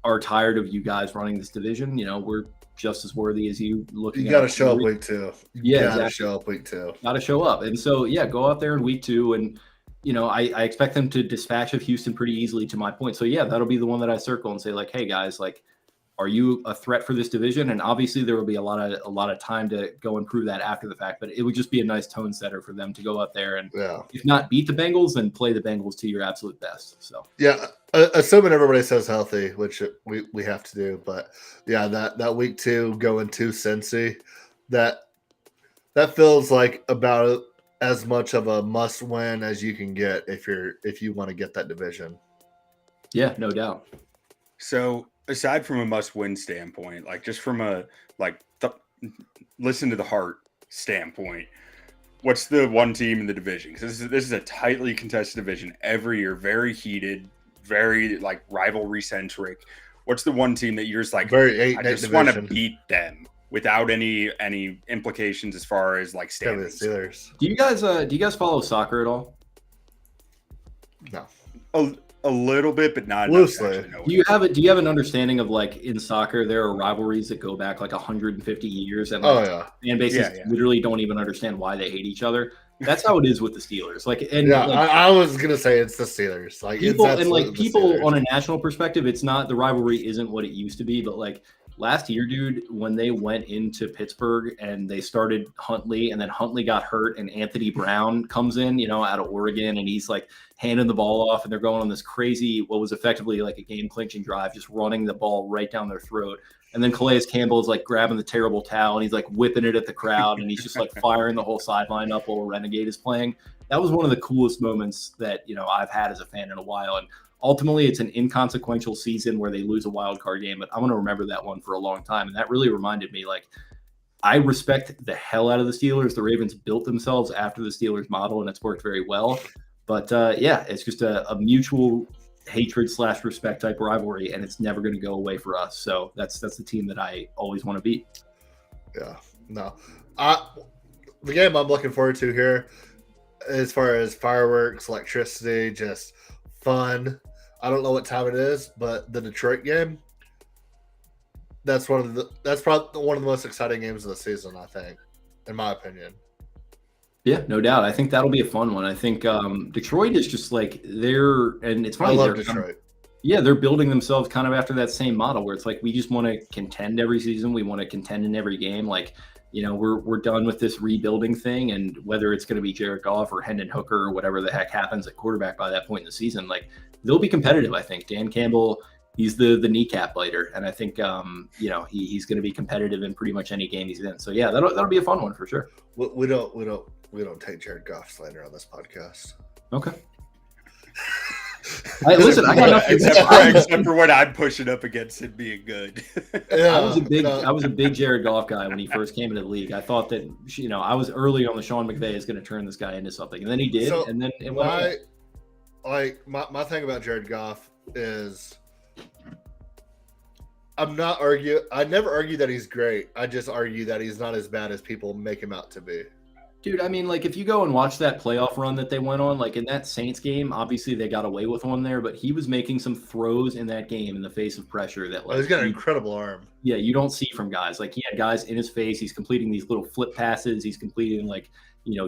are tired of you guys running this division. We're just as worthy as you. You got to show up week 2. Yeah, got to show up week 2. Got to show up. And so, yeah, go out there in week 2. And, I expect them to dispatch of Houston pretty easily, to my point. So, yeah, that'll be the one that I circle and say, like, hey, guys, like, are you a threat for this division? And obviously there will be a lot of time to go and prove that after the fact, but it would just be a nice tone setter for them to go out there and if not beat the Bengals, then play the Bengals to your absolute best. So yeah, assuming everybody stays healthy, which we have to do, but yeah, that week 2 going to Cincy, that feels like about as much of a must win as you can get if you want to get that division. Yeah, no doubt. So aside from a must-win standpoint, like just from a listen to the heart standpoint, what's the one team in the division? Because this is a tightly contested division every year, very heated, very like rivalry centric. What's the one team that you're just like, I just want to beat them without any implications as far as like standings? Steelers. Do you guys follow soccer at all? No. A little bit, but not loosely. Do you have an understanding of like in soccer there are rivalries that go back like 150 years and fan bases literally don't even understand why they hate each other? That's how it is with the Steelers. I was gonna say it's the Steelers. Like people on a national perspective, it's not, the rivalry isn't what it used to be, but like last year, dude, when they went into Pittsburgh and they started Huntley, and then Huntley got hurt, and Anthony Brown comes in, out of Oregon, and he's like handing the ball off, and they're going on this crazy, what was effectively like a game clinching drive, just running the ball right down their throat. And then Calais Campbell is like grabbing the terrible towel, and he's like whipping it at the crowd, and he's just like firing the whole sideline up while Renegade is playing. That was one of the coolest moments that, I've had as a fan in a while. And ultimately, it's an inconsequential season where they lose a wild card game, but I'm going to remember that one for a long time. And that really reminded me, like, I respect the hell out of the Steelers. The Ravens built themselves after the Steelers model, and it's worked very well. But, it's just a mutual hatred/respect type rivalry, and it's never going to go away for us. So that's the team that I always want to beat. Yeah, no. The game I'm looking forward to here, as far as fireworks, electricity, just fun. I don't know what time it is, but the Detroit game, that's probably one of the most exciting games of the season, I think, in my opinion. Yeah, no doubt. I think that'll be a fun one. I think Detroit is just like and it's funny. I love Detroit. They're building themselves kind of after that same model where it's like, we just want to contend every season. We want to contend in every game. Like, we're done with this rebuilding thing, and whether it's going to be Jared Goff or Hendon Hooker or whatever the heck happens at quarterback by that point in the season, like, they'll be competitive. I think Dan Campbell, he's the kneecap biter, and I think he's going to be competitive in pretty much any game he's in. So yeah, that'll be a fun one for sure. We don't take Jared Goff slander on this podcast. Okay. Listen, I got nothing except for what I'm pushing up against it being good. Yeah, I was a big Jared Goff guy when he first came into the league. I thought that I was early on the Sean McVay is going to turn this guy into something, and then he did. So and then it went my thing about Jared Goff is I never argue that he's great. I just argue that he's not as bad as people make him out to be. Dude, I mean, like, if you go and watch that playoff run that they went on, like in that Saints game, obviously they got away with one there, but he was making some throws in that game in the face of pressure that, Oh, he's like, got an incredible arm. yeah, you don't see from guys. Like, he had guys in his face. He's completing these little flip passes. He's completing, like,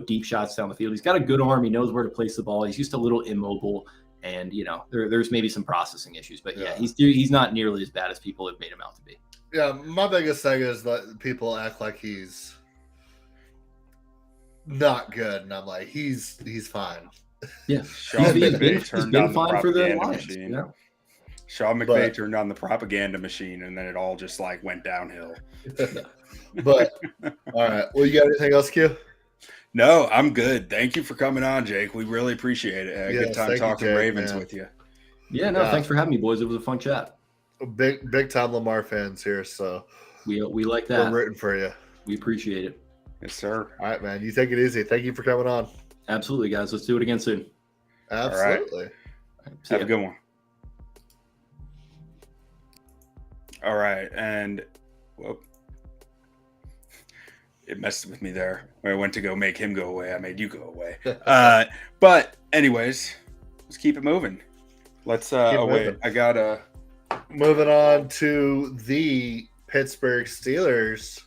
deep shots down the field. He's got a good arm. He knows where to place the ball. He's just a little immobile, and there's maybe some processing issues. But yeah, he's not nearly as bad as people have made him out to be. Yeah, my biggest thing is that people act like he's not good, and I'm like, he's fine. Yeah, Sean McVay turned on the propaganda Lions, machine. Sean McVay turned on the propaganda machine, and then it all just like went downhill. But all right, well, you got anything else, Q? No, I'm good. Thank you for coming on, Jake. We really appreciate it. Good time talking Ravens with you. Yeah, thanks for having me, boys. It was a fun chat. Big time Lamar fans here, so we like that. We're rooting for you. We appreciate it. Yes, sir. All right, man. You take it easy. Thank you for coming on. Absolutely, guys. Let's do it again soon. Absolutely. All right. Have a good one. All right, and it messed with me there. When I went to go make him go away, I made you go away. But anyways, let's keep it moving. Let's wait. I got moving on to the Pittsburgh Steelers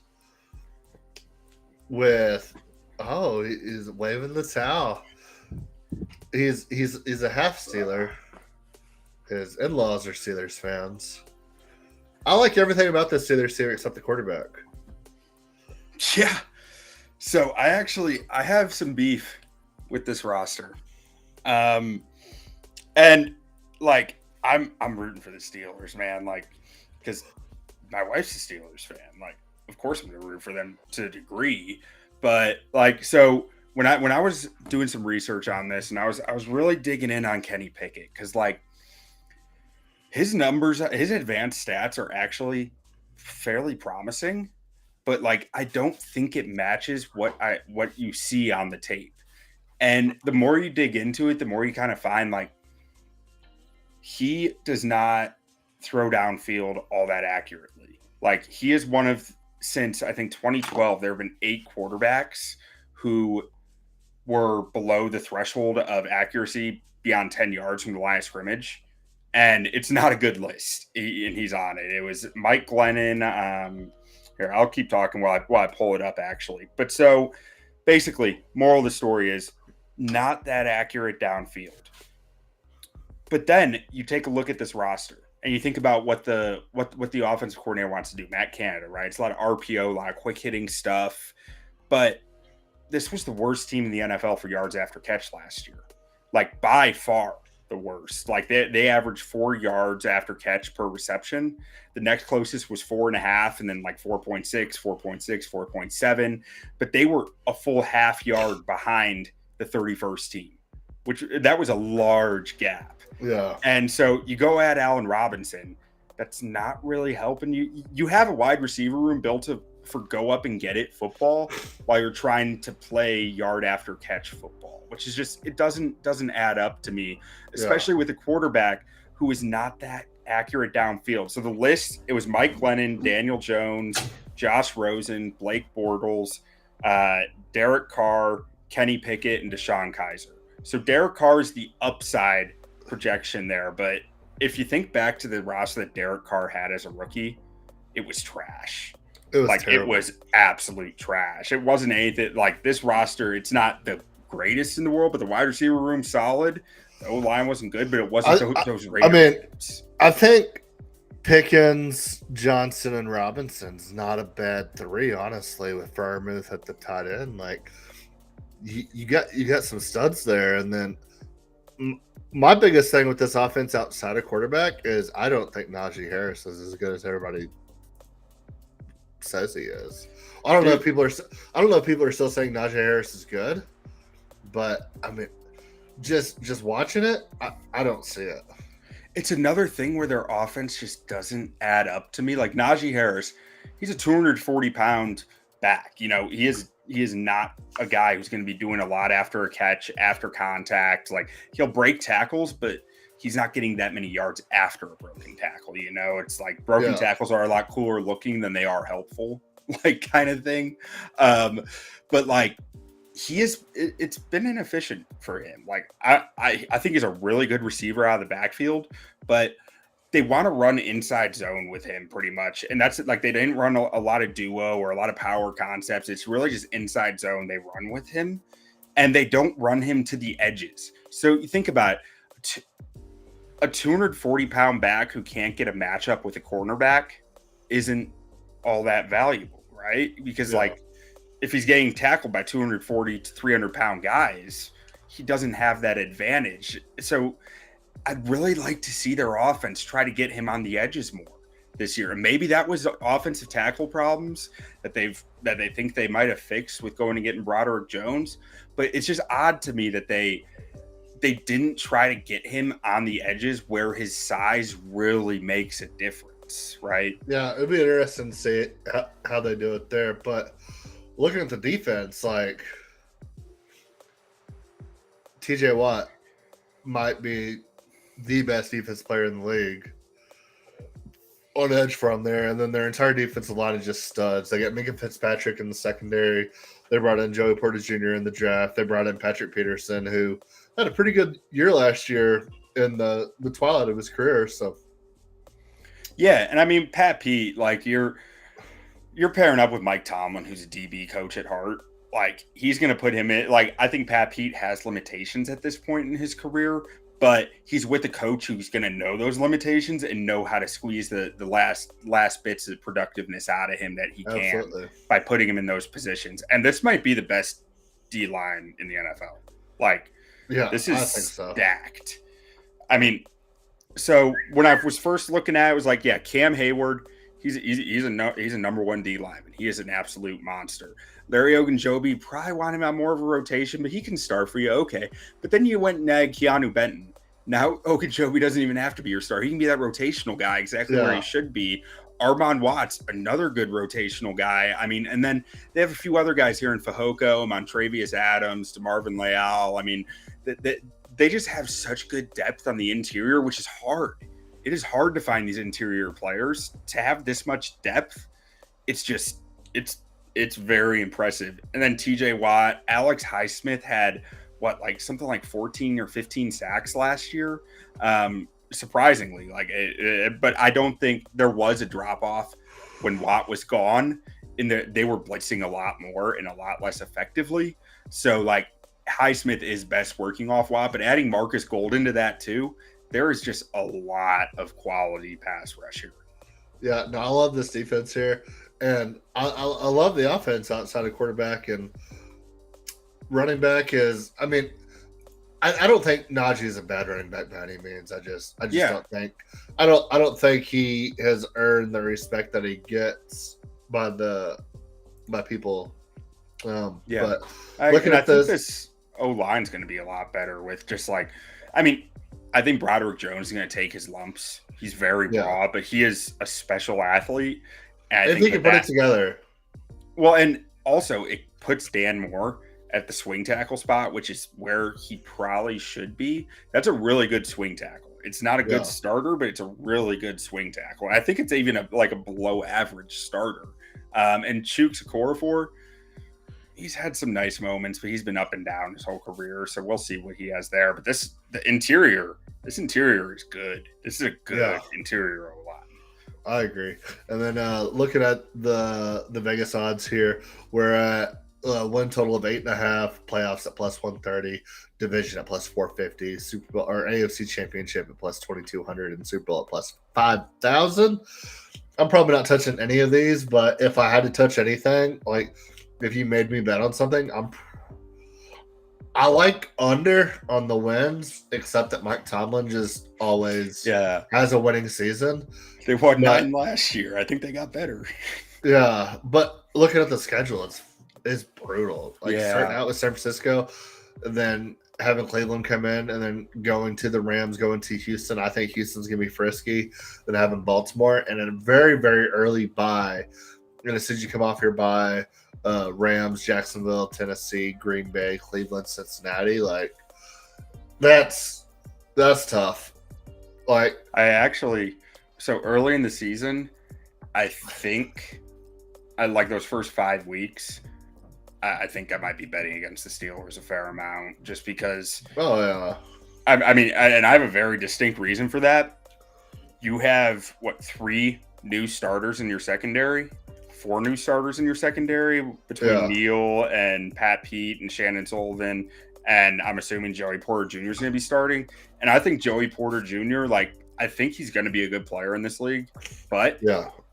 with he's waving the towel. He's a half Steeler. His in-laws are Steelers fans. I like everything about this Steelers team except the quarterback. Yeah. So I have some beef with this roster. And like I'm rooting for the Steelers, man. Like, because my wife's a Steelers fan. Like, of course I'm gonna root for them to a degree. But like, so when I was doing some research on this, and I was really digging in on Kenny Pickett, because like his numbers, his advanced stats are actually fairly promising, but like I don't think it matches what you see on the tape. And the more you dig into it, the more you kind of find like he does not throw downfield all that accurately. Like he is one of, since I think 2012, there have been 8 quarterbacks who were below the threshold of accuracy beyond 10 yards from the line of scrimmage. And it's not a good list, and he's on it. It was Mike Glennon. Here, I'll keep talking while I pull it up, actually. But so, basically, moral of the story is not that accurate downfield. But then you take a look at this roster, and you think about what the offensive coordinator wants to do. Matt Canada, right? It's a lot of RPO, a lot of quick hitting stuff. But this was the worst team in the NFL for yards after catch last year, like by far the worst. Like they averaged 4 yards after catch per reception. The next closest was 4.5, and then like 4.6, 4.6, 4.7. But they were a full half yard behind the 31st team, which that was a large gap. Yeah. And so you go at Allen Robinson. That's not really helping you. You have a wide receiver room built for go up and get it football while you're trying to play yard after catch football, which is just, it doesn't add up to me, especially with a quarterback who is not that accurate downfield. So the list, it was Mike Glennon, Daniel Jones, Josh Rosen, Blake Bortles, Derek Carr, Kenny Pickett, and Deshaun Kaiser. So Derek Carr is the upside projection there, but if you think back to the roster that Derek Carr had as a rookie, it was trash. It was absolute trash. It wasn't anything like this roster. It's not the greatest in the world, but the wide receiver room solid. The O-line wasn't good, but it wasn't those Raiders. I mean, I think Pickens, Johnson, and Robinson's not a bad 3, honestly, with Freiermuth at the tight end. Like you got some studs there, and then my biggest thing with this offense outside of quarterback is I don't think Najee Harris is as good as everybody says he is. I don't know if people are still saying Najee Harris is good, but I mean, just watching it, I don't see it. It's another thing where their offense just doesn't add up to me. Like Najee Harris, he's a 240-pound back. You know, he is not a guy who's going to be doing a lot after a catch, after contact. Like he'll break tackles, but he's not getting that many yards after a broken tackle. You know, it's like broken tackles are a lot cooler looking than they are helpful, like kind of thing. But like it's been inefficient for him. Like I think he's a really good receiver out of the backfield, but they want to run inside zone with him pretty much. And that's like, they didn't run a lot of duo or a lot of power concepts. It's really just inside zone they run with him, and they don't run him to the edges. So you think about it, a 240-pound back who can't get a matchup with a cornerback isn't all that valuable, right? Because like, if he's getting tackled by 240 to 300-pound guys, he doesn't have that advantage. So I'd really like to see their offense try to get him on the edges more this year. And maybe that was offensive tackle problems that they think they might have fixed with going and getting Broderick Jones. But it's just odd to me that they didn't try to get him on the edges where his size really makes a difference, right? Yeah, it'd be interesting to see how they do it there. But looking at the defense, like TJ Watt might be the best defense player in the league on edge from there. And then their entire defensive line is just studs. They got Minka Fitzpatrick in the secondary. They brought in Joey Porter Jr. in the draft. They brought in Patrick Peterson, who had a pretty good year last year in the twilight of his career. So, yeah, and I mean, Pat Pete, like you're pairing up with Mike Tomlin, who's a DB coach at heart. Like, he's going to put him in. Like, I think Pat Pete has limitations at this point in his career, but he's with a coach who's going to know those limitations and know how to squeeze the last bits of productiveness out of him that he can by putting him in those positions. And this might be the best D line in the NFL. Like, yeah, this is stacked. I mean, so when I was first looking at it, it was like, yeah, Cam Hayward, he's a number one D lineman. He is an absolute monster. Larry Ogunjobi, probably want him out more of a rotation, but he can start for you. Okay. But then you went and nagged Keanu Benton. Now Ogunjobi doesn't even have to be your star. He can be that rotational guy exactly where he should be. Armand Watts, another good rotational guy. I mean, and then they have a few other guys here in Fehoko, Montrevious Adams, DeMarvin Leal. I mean, they just have such good depth on the interior, which is hard. It is hard to find these interior players. To have this much depth, it's very impressive. And then TJ Watt, Alex Highsmith had something like 14 or 15 sacks last year. Surprisingly, but I don't think there was a drop off when Watt was gone. They were blitzing a lot more and a lot less effectively. So like, Highsmith is best working off Watt, but adding Marcus Golden to that too, there is just a lot of quality pass rush here. Yeah, no, I love this defense here. And I love the offense outside of quarterback and running back is. I mean, I don't think Najee is a bad running back by any means. I just don't think. I don't think he has earned the respect that he gets by people. But looking at this O line's going to be a lot better with just like. I mean, I think Broderick Jones is going to take his lumps. He's very broad, but he is a special athlete. And if he can put it together. Well, and also it puts Dan Moore at the swing tackle spot, which is where he probably should be. That's a really good swing tackle. It's not a good starter, but it's a really good swing tackle. And I think it's even a below average starter. And Chuks Okorafor, he's had some nice moments, but he's been up and down his whole career. So we'll see what he has there. But this interior is good. This is a good interior O line. I agree. And then looking at the Vegas odds here, we're at win total of 8.5, playoffs at plus 130, division at plus 450, Super Bowl or AFC Championship at plus 2,200, and Super Bowl at plus 5,000. I'm probably not touching any of these, but if I had to touch anything, like if you made me bet on something, I like under on the wins, except that Mike Tomlin just always has a winning season. They won 9 last year. I think they got better. Yeah, but looking at the schedule, it's brutal. Starting out with San Francisco, and then having Cleveland come in, and then going to the Rams, going to Houston. I think Houston's going to be frisky. Then having Baltimore, and a very, very early bye. And as soon as you come off your bye, Rams, Jacksonville, Tennessee, Green Bay, Cleveland, Cincinnati, that's tough. So early in the season, I think I like those first 5 weeks. I think I might be betting against the Steelers a fair amount just because. Oh yeah. I mean, and I have a very distinct reason for that. You have what, 3 new starters in your secondary, 4 new starters in your secondary between Neal and Pat Pete and Shannon Sullivan, and I'm assuming Joey Porter Jr. is going to be starting. And I think Joey Porter Jr. I think he's going to be a good player in this league, but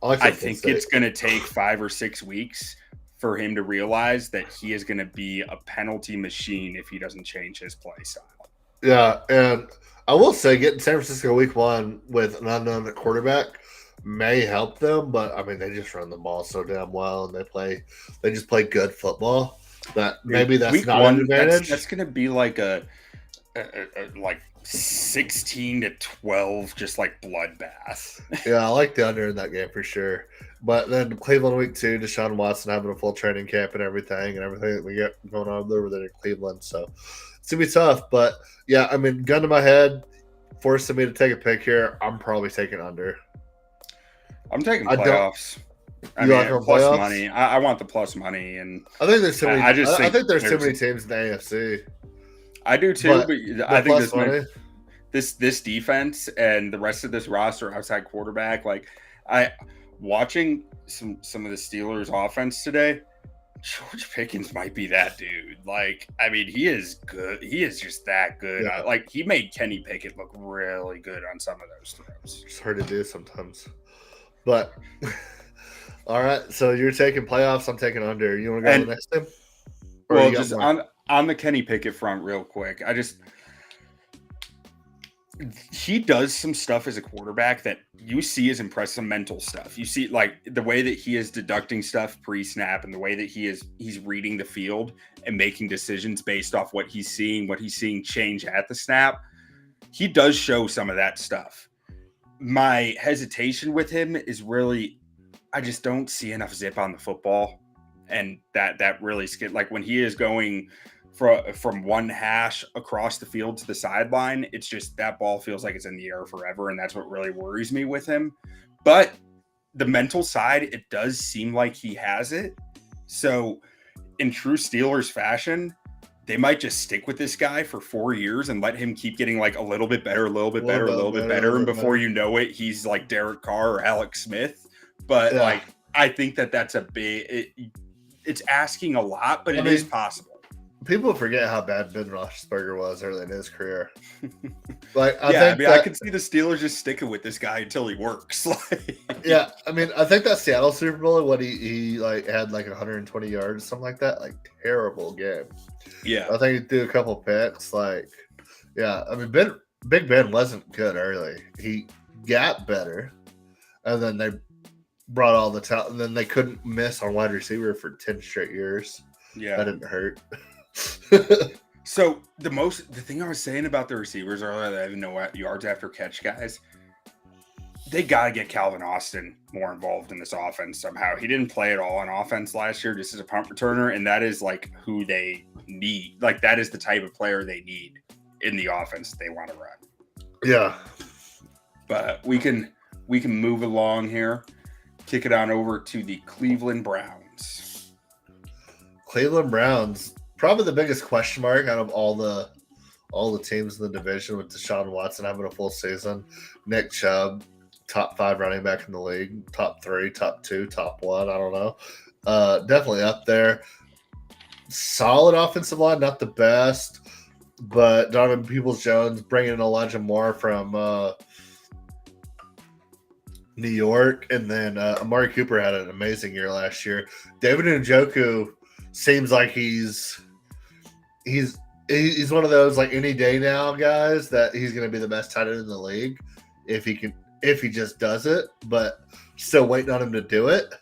I think it's going to take 5 or 6 weeks for him to realize that he is going to be a penalty machine if he doesn't change his play style. Yeah, and I will say getting San Francisco week 1 with an unknown at quarterback may help them, but I mean they just run the ball so damn well and they just play good football that maybe that's week not 1, an advantage. That's going to be like a 16-12 just like bloodbath. Yeah, I like the under in that game for sure. But then Cleveland week 2, Deshaun Watson having a full training camp and everything that we get going on over there in Cleveland. So it's going to be tough. But, yeah, I mean, gun to my head, forcing me to take a pick here, I'm probably taking under. I'm taking playoffs. I mean, plus playoffs? Money. I want the plus money. And I think there's too many, I think there's too many teams in the AFC. I do too, but I think this defense and the rest of this roster outside quarterback, watching some of the Steelers offense today, George Pickens might be that dude. I mean, he is good. He is just that good. Yeah. He made Kenny Pickett look really good on some of those throws. It's hard to do sometimes. But all right, so you're taking playoffs, I'm taking under. You want to go to the next team? Well, just on the Kenny Pickett front real quick, he does some stuff as a quarterback that you see as impressive, some mental stuff. You see the way that he is deducting stuff pre-snap and the way that he's reading the field and making decisions based off what he's seeing change at the snap. He does show some of that stuff. My hesitation with him is really, I just don't see enough zip on the football. And that really when he is going from one hash across the field to the sideline, it's just that ball feels like it's in the air forever, and that's what really worries me with him. But the mental side, it does seem like he has it. So in true Steelers fashion, they might just stick with this guy for 4 years and let him keep getting a little bit better, and before you know it, he's like Derek Carr or Alex Smith. But I think that's a big. It's asking a lot, but it is possible. People forget how bad Ben Roethlisberger was early in his career. I could see the Steelers just sticking with this guy until he works. Yeah, I mean, I think that Seattle Super Bowl, what he had 120 yards, something like that, terrible game. Yeah, I think he threw a couple picks. I mean, Big Ben wasn't good early. He got better, and then they brought all the talent, and then they couldn't miss on wide receiver for 10 straight years. Yeah, that didn't hurt. So the thing I was saying about the receivers earlier that I have no yards after catch guys, they got to get Calvin Austin more involved in this offense somehow. He didn't play at all on offense last year, just as a punt returner, and that is who they need. That is the type of player they need in the offense that they want to run. Yeah, but we can move along here. Kick it on over to the Cleveland Browns. Cleveland Browns, probably the biggest question mark out of all the teams in the division, with Deshaun Watson having a full season. Nick Chubb, top 5 running back in the league, top 3, top 2, top 1. I don't know. Definitely up there. Solid offensive line, not the best, but Donovan Peoples-Jones bringing in Elijah Moore from New York, and then Amari Cooper had an amazing year last year. David Njoku seems like he's one of those any day now guys that he's going to be the best tight end in the league if he just does it, but still waiting on him to do it.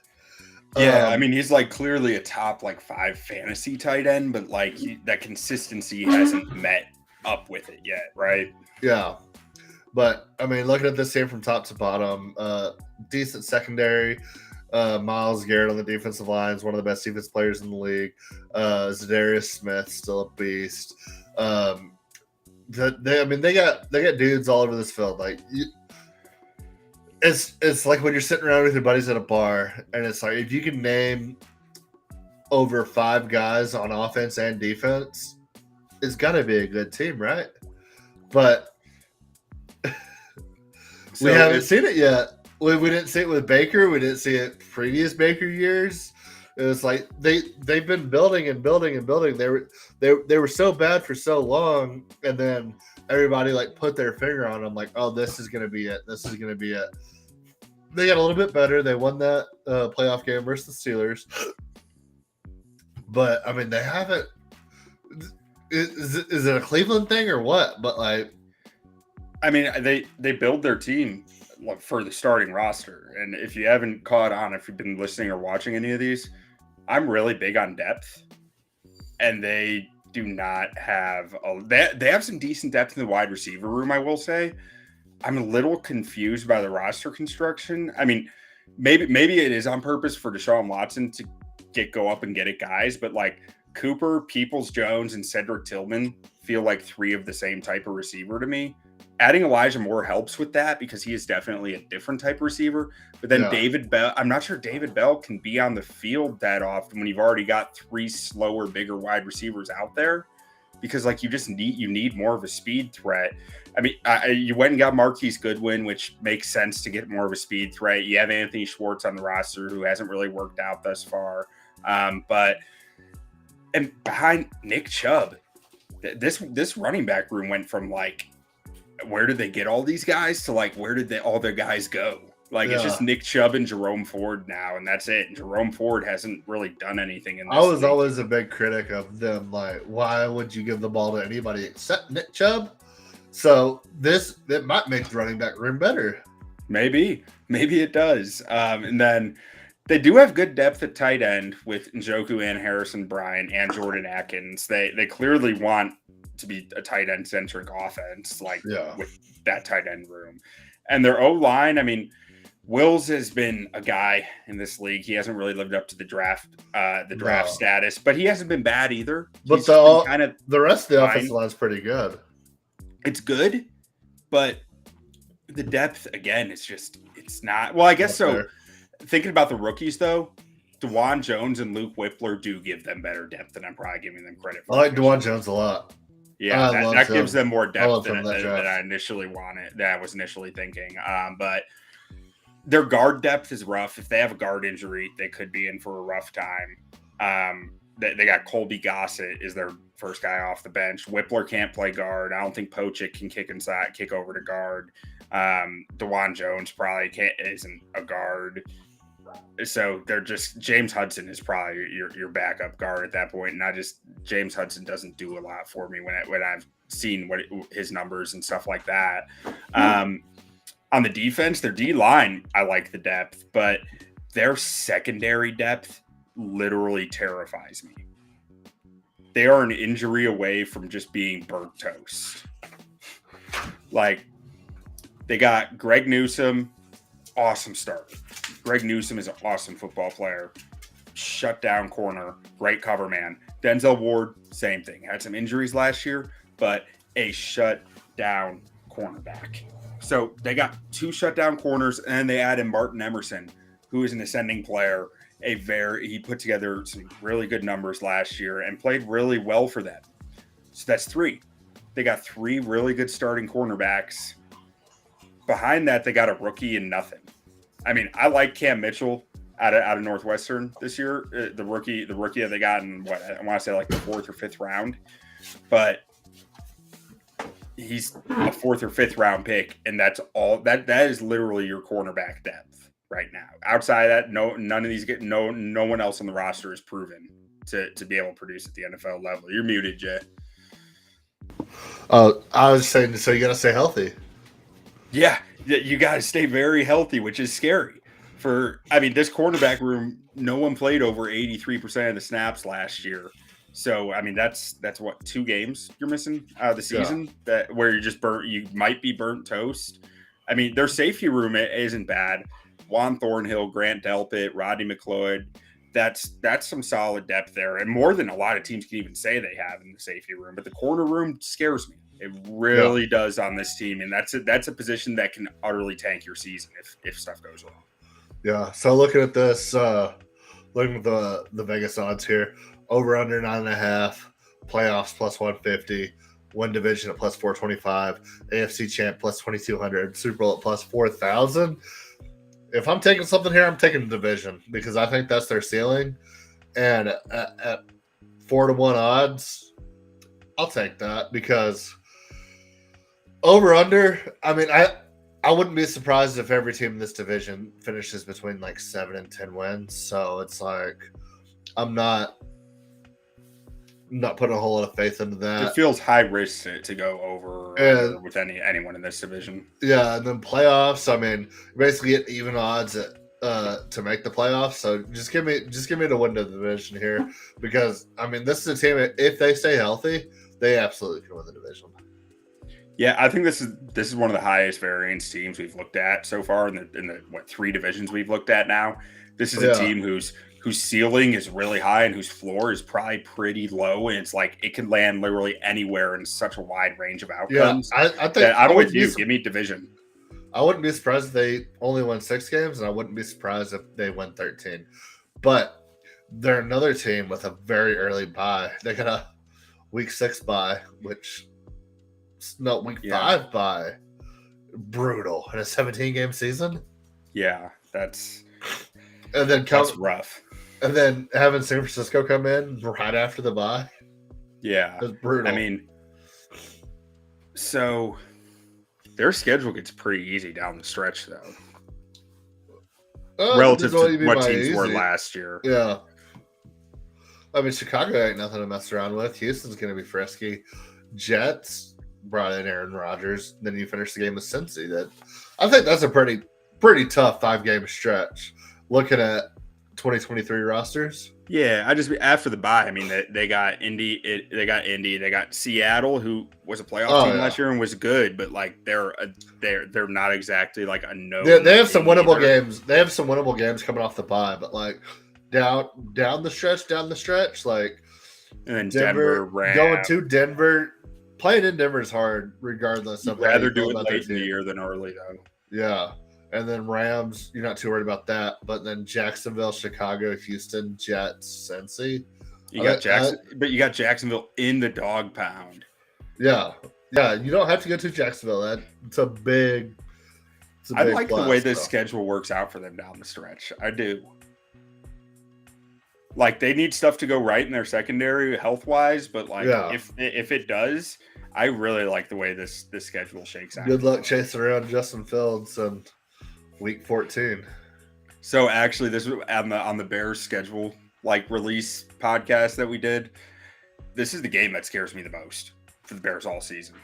Yeah, I mean, he's clearly a top 5 fantasy tight end, but that consistency hasn't met up with it yet, right? Yeah. But, I mean, looking at this team from top to bottom, decent secondary. Myles Garrett on the defensive line is one of the best defense players in the league. Zadarius Smith, still a beast. They got dudes all over this field. It's like when you're sitting around with your buddies at a bar, and it's if you can name over 5 guys on offense and defense, it's got to be a good team, right? But we haven't seen it yet. We didn't see it with Baker. We didn't see it previous Baker years. It was like they've been building and building and building. They were so bad for so long, and then everybody like put their finger on them, like, oh, this is gonna be it. This is gonna be it. They got a little bit better. They won that playoff game versus the Steelers, but I mean they haven't. Is it a Cleveland thing or what? But like, I mean, they build their team for the starting roster, and if you haven't caught on, if you've been listening or watching any of these, I'm really big on depth, and they do not have they have some decent depth in the wide receiver room, I will say. I'm a little confused by the roster construction. I mean, maybe it is on purpose for Deshaun Watson to go up and get it guys, but like Cooper, Peoples-Jones, and Cedric Tillman feel like 3 of the same type of receiver to me. Adding Elijah Moore helps with that because he is definitely a different type of receiver. But then David Bell, I'm not sure David Bell can be on the field that often when you've already got 3 slower, bigger wide receivers out there, because like you need more of a speed threat. I mean, you went and got Marquise Goodwin, which makes sense to get more of a speed threat. You have Anthony Schwartz on the roster who hasn't really worked out thus far. But behind Nick Chubb, this running back room went from like, where did they get all these guys to like, where did all their guys go? Like, it's just Nick Chubb and Jerome Ford now, and that's it. And Jerome Ford hasn't really done anything in this I was league. always a big critic of them. Like, why would you give the ball to anybody except Nick Chubb? So it might make the running back room better. Maybe it does. And then they do have good depth at tight end with Njoku and Harrison Bryant and Jordan Atkins. They clearly want to be a tight end centric offense, with that tight end room. And their O-line, I mean, Wills has been a guy in this league. He hasn't really lived up to the draft status, but he hasn't been bad either. But the rest of the offensive line is pretty good. It's good, but the depth again, it's not. Well, I guess so. Fair. Thinking about the rookies though, DeJuan Jones and Luke Whippler do give them better depth than I'm probably giving them credit for. I like DeJuan Jones a lot. Yeah, that gives them more depth than I initially wanted. That I was initially thinking. But their guard depth is rough. If they have a guard injury, they could be in for a rough time. They got Colby Gossett is their first guy off the bench. Whippler can't play guard. I don't think Pochik can kick over to guard. DeJuan Jones probably isn't a guard. So they're just James Hudson is probably your backup guard at that point, and James Hudson doesn't do a lot for me when I've seen his numbers and stuff like that. On the defense, their D line, I like the depth, but their secondary depth literally terrifies me. They are an injury away from just being burnt toast. Like, they got Greg Newsome, awesome starter. Greg Newsome is an awesome football player. Shut down corner, great cover man. Denzel Ward, same thing. Had some injuries last year, but a shut down cornerback. So they got 2 shutdown corners, and they added Martin Emerson, who is an ascending player. He put together some really good numbers last year and played really well for them. So that's 3. They got 3 really good starting cornerbacks. Behind that, they got a rookie and nothing. I mean, I like Cam Mitchell out of Northwestern this year. The rookie that they got in I want to say like the 4th or 5th round, but he's a 4th or 5th round pick, and that's all. That is literally your cornerback depth right now. Outside of that, no one else on the roster is proven to be able to produce at the NFL level. You're muted, Jay. I was saying, so you got to stay healthy. Yeah, you got to stay very healthy, which is scary. This cornerback room, no one played over 83% of the snaps last year. So, I mean, that's what, 2 games you're missing out of the season where you're just burnt. You might be burnt toast. I mean, their safety room isn't bad. Juan Thornhill, Grant Delpit, Rodney McLeod. That's some solid depth there, and more than a lot of teams can even say they have in the safety room. But the corner room scares me. It really does on this team, and that's a position that can utterly tank your season if stuff goes wrong. Yeah. So looking at this, looking at the Vegas odds here, over under 9.5, playoffs plus 150, win division at plus 425, AFC champ plus 2200, Super Bowl at plus 4000. If I'm taking something here, I'm taking the division because I think that's their ceiling. And at 4-1 odds, I'll take that because over under. I mean, I wouldn't be surprised if every team in this division finishes between like 7 and 10 wins. So it's like I'm not putting a whole lot of faith into that. It feels high risk to go over with anyone in this division. Yeah, and then playoffs. I mean, basically get even odds to make the playoffs. So just give me the win to the division here because I mean this is a team. If they stay healthy, they absolutely can win the division. Yeah, I think this is one of the highest variance teams we've looked at so far in the 3 divisions we've looked at now. This is a team whose ceiling is really high and whose floor is probably pretty low, and it's like it can land literally anywhere in such a wide range of outcomes. Yeah, I think I'm with you. Give me division. I wouldn't be surprised if they only won 6 games, and I wouldn't be surprised if they win 13. But they're another team with a very early bye. They got a week 6 bye, week 5 bye. Brutal in a 17-game season. Yeah, that's rough. And then having San Francisco come in right after the bye. Yeah, it's brutal. I mean, so their schedule gets pretty easy down the stretch, though, relative to what teams were last year. Yeah. I mean, Chicago ain't nothing to mess around with. Houston's going to be frisky. Jets brought in Aaron Rodgers. Then you finish the game with Cincy. I think that's a pretty tough 5-game stretch. Looking at 2023 rosters. Yeah, after the bye. I mean, they got Indy. They got Seattle, who was a playoff team last year and was good, but like they're not exactly like a no. They have some winnable games. They have some winnable games coming off the bye, but like down the stretch, like and then Denver going to Denver. Playing in Denver is hard, regardless of. You'd rather do it late in the year than early, though. Yeah. And then Rams, you're not too worried about that. But then Jacksonville, Chicago, Houston, Jets, Cincy. You got Jacksonville in the dog pound. Yeah. Yeah, you don't have to go to Jacksonville. It's a big I like the way this schedule works out for them down the stretch. I do. Like, they need stuff to go right in their secondary health-wise, but like if it does, I really like the way this schedule shakes out. Good luck chasing around Justin Fields and Week 14. So actually, this was on the Bears schedule, like release podcast that we did. This is the game that scares me the most for the Bears all season.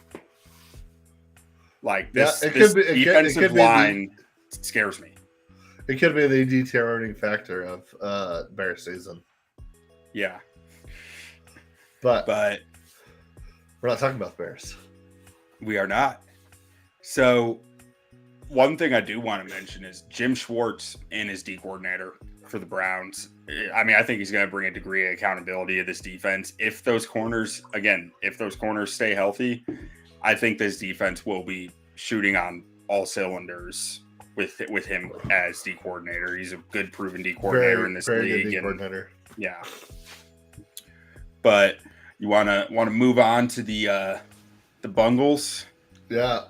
Like this defensive line scares me. It could be the deteriorating factor of Bears season. Yeah, but we're not talking about the Bears. We are not. So. One thing I do want to mention is Jim Schwartz and his D coordinator for the Browns. I mean, I think he's going to bring a degree of accountability to this defense. If those corners stay healthy, I think this defense will be shooting on all cylinders with him as D coordinator. He's a good proven D coordinator in this league. Good D coordinator. Yeah. But you want to move on to the Bengals? Yeah.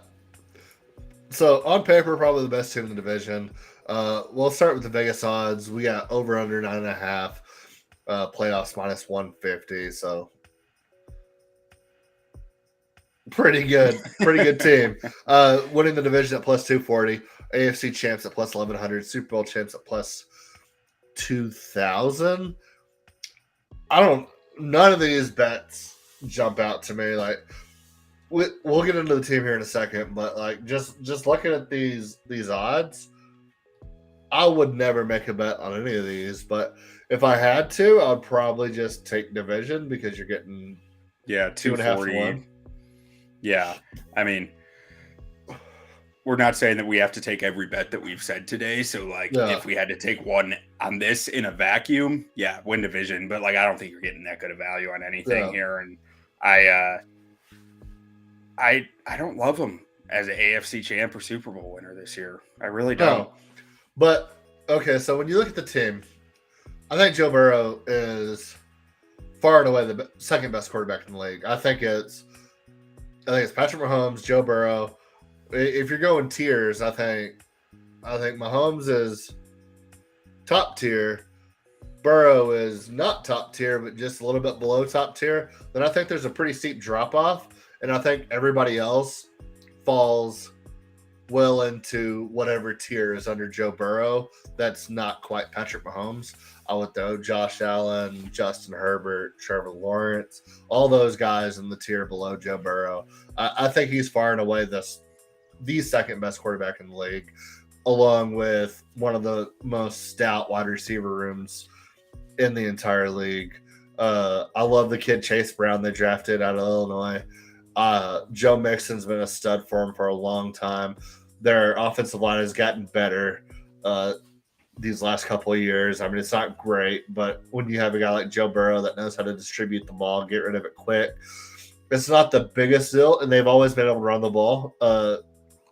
So on paper, probably the best team in the division. We'll start with the Vegas odds. We got over under 9.5, playoffs minus 150. So pretty good team. Winning the division at plus 240, AFC champs at plus 1100, Super Bowl champs at plus 2000. None of these bets jump out to me. Like, we'll get into the team here in a second, but like just looking at these odds, I would never make a bet on any of these. But if I had to, I'd probably just take division because you're getting 2.5 to 1. Yeah, I mean, we're not saying that we have to take every bet that we've said today. So like, if we had to take one on this in a vacuum, win division. But like, I don't think you're getting that good of value on anything here, and I don't love him as an AFC champ or Super Bowl winner this year. I really don't. No. But, okay, so when you look at the team, I think Joe Burrow is far and away the second best quarterback in the league. I think it's Patrick Mahomes, Joe Burrow. If you're going tiers, I think Mahomes is top tier. Burrow is not top tier, but just a little bit below top tier. Then I think there's a pretty steep drop off, and I think everybody else falls well into whatever tier is under Joe Burrow. That's not quite Patrick Mahomes. I would throw Josh Allen, Justin Herbert, Trevor Lawrence, all those guys in the tier below Joe Burrow. I think he's far and away the second best quarterback in the league, along with one of the most stout wide receiver rooms in the entire league. I love the kid Chase Brown they drafted out of Illinois. Joe Mixon's been a stud for him for a long time. Their offensive line has gotten better these last couple of years. I mean, it's not great, but when you have a guy like Joe Burrow that knows how to distribute the ball, get rid of it quick, it's not the biggest deal, and they've always been able to run the ball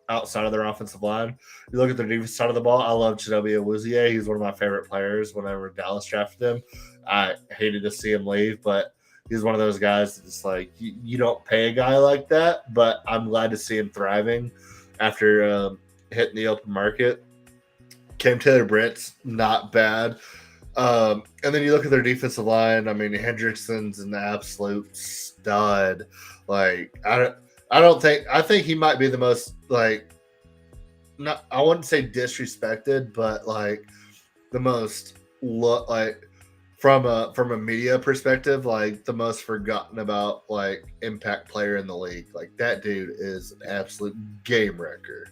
outside of their offensive line. You look at their defensive side of the ball, I love Chidobe Awuzie. He's one of my favorite players whenever Dallas drafted him. I hated to see him leave, but he's one of those guys that's like, you don't pay a guy like that, but I'm glad to see him thriving after hitting the open market. Cam Taylor-Britt's not bad. And then you look at their defensive line. I mean, Hendrickson's an absolute stud. Like, I think he might be the most, like, not, I wouldn't say disrespected, but like the most from a media perspective, like the most forgotten about like impact player in the league. Like that dude is an absolute game wrecker.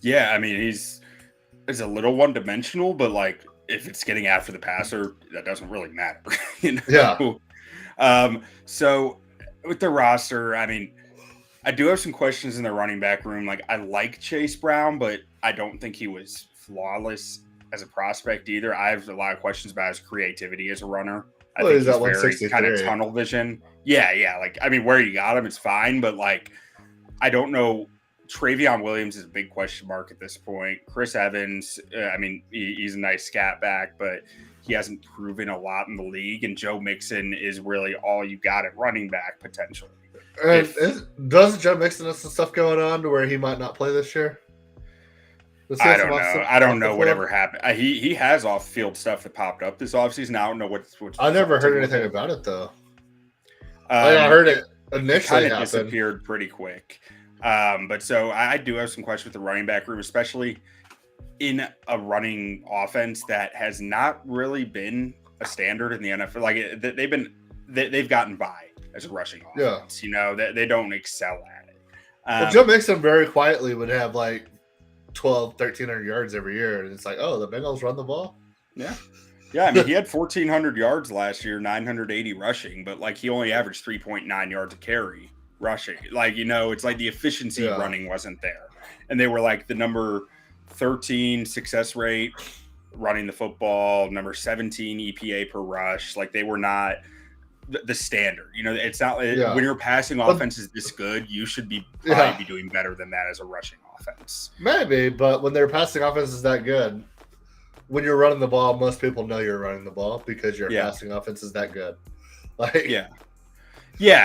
Yeah, I mean he's a little one dimensional, but like if it's getting after the passer, that doesn't really matter. You know? Yeah. So with the roster, I mean, I do have some questions in the running back room. Like I like Chase Brown, but I don't think he was flawless as a prospect either. I have a lot of questions about his creativity as a runner. I think he's very kind of tunnel vision. Yeah. Like, I mean, where you got him, it's fine, but like, I don't know. Travion Williams is a big question mark at this point. Chris Evans, I mean, he's a nice scat back, but he hasn't proven a lot in the league. And Joe Mixon is really all you got at running back potentially. Doesn't Joe Mixon have some stuff going on to where he might not play this year? I don't know. I don't know whatever happened. He has off-field stuff that popped up this offseason. I don't know what's I never heard anything about it though. I heard it initially kind of disappeared pretty quick. But so I do have some questions with the running back room, especially in a running offense that has not really been a standard in the NFL. Like they've gotten by as a rushing offense. Yeah. You know, they don't excel at it. Well, Joe Mixon very quietly would have like 1,300 yards every year, and it's like, oh, the Bengals run the ball. Yeah. I mean, he had 1,400 yards last year, 980 rushing, but like he only averaged 3.9 yards a carry rushing. Like, you know, it's like the efficiency running wasn't there, and they were like the number 13 success rate running the football, number 17 EPA per rush. Like they were not the standard. You know, it's not when your passing offense is this good, you should be probably be doing better than that as a rushing offense. Maybe, but when their passing offense is that good, when you're running the ball, most people know you're running the ball because your passing offense is that good. Like, yeah.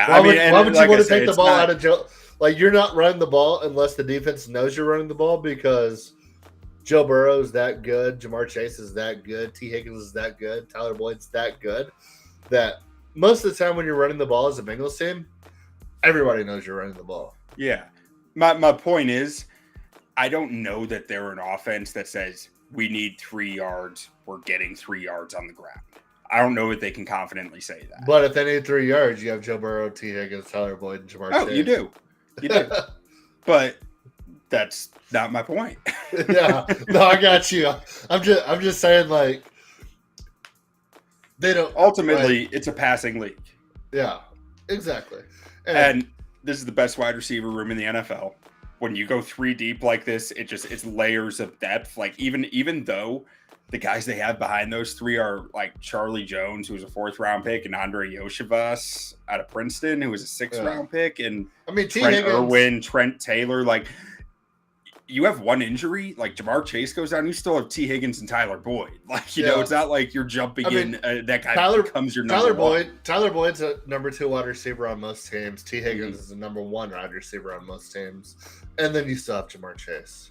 Why would you want to take the ball out of Joe? Like, you're not running the ball unless the defense knows you're running the ball because Joe Burrow is that good, Jamar Chase is that good, T. Higgins is that good, Tyler Boyd's that good that most of the time when you're running the ball as a Bengals team, everybody knows you're running the ball. Yeah. My point is, I don't know that they're an offense that says we need 3 yards. We're getting 3 yards on the ground. I don't know if they can confidently say that. But if they need 3 yards, you have Joe Burrow, T. Higgins, Tyler Boyd, and Jamar Chase. Oh, you do. But that's not my point. Yeah. No, I got you. I'm just saying, like, they don't. Ultimately, it's a passing league. Yeah, exactly. And this is the best wide receiver room in the NFL. When you go 3 deep like this, it's layers of depth. Like even though the guys they have behind those 3 are like Charlie Jones, who was a 4th round pick, and Andre Yoshivas out of Princeton, who was a 6th round pick, and I mean Trent Irwin, Trent Taylor. Like you have one injury, like Jamar Chase goes down, you still have T. Higgins and Tyler Boyd. Like, you Yeah. know, it's not like you're jumping that guy becomes your number Tyler one. Boyd. Tyler Boyd's a number 2 wide receiver on most teams. T. Higgins is a number 1 wide receiver on most teams, and then you still have Jamar Chase.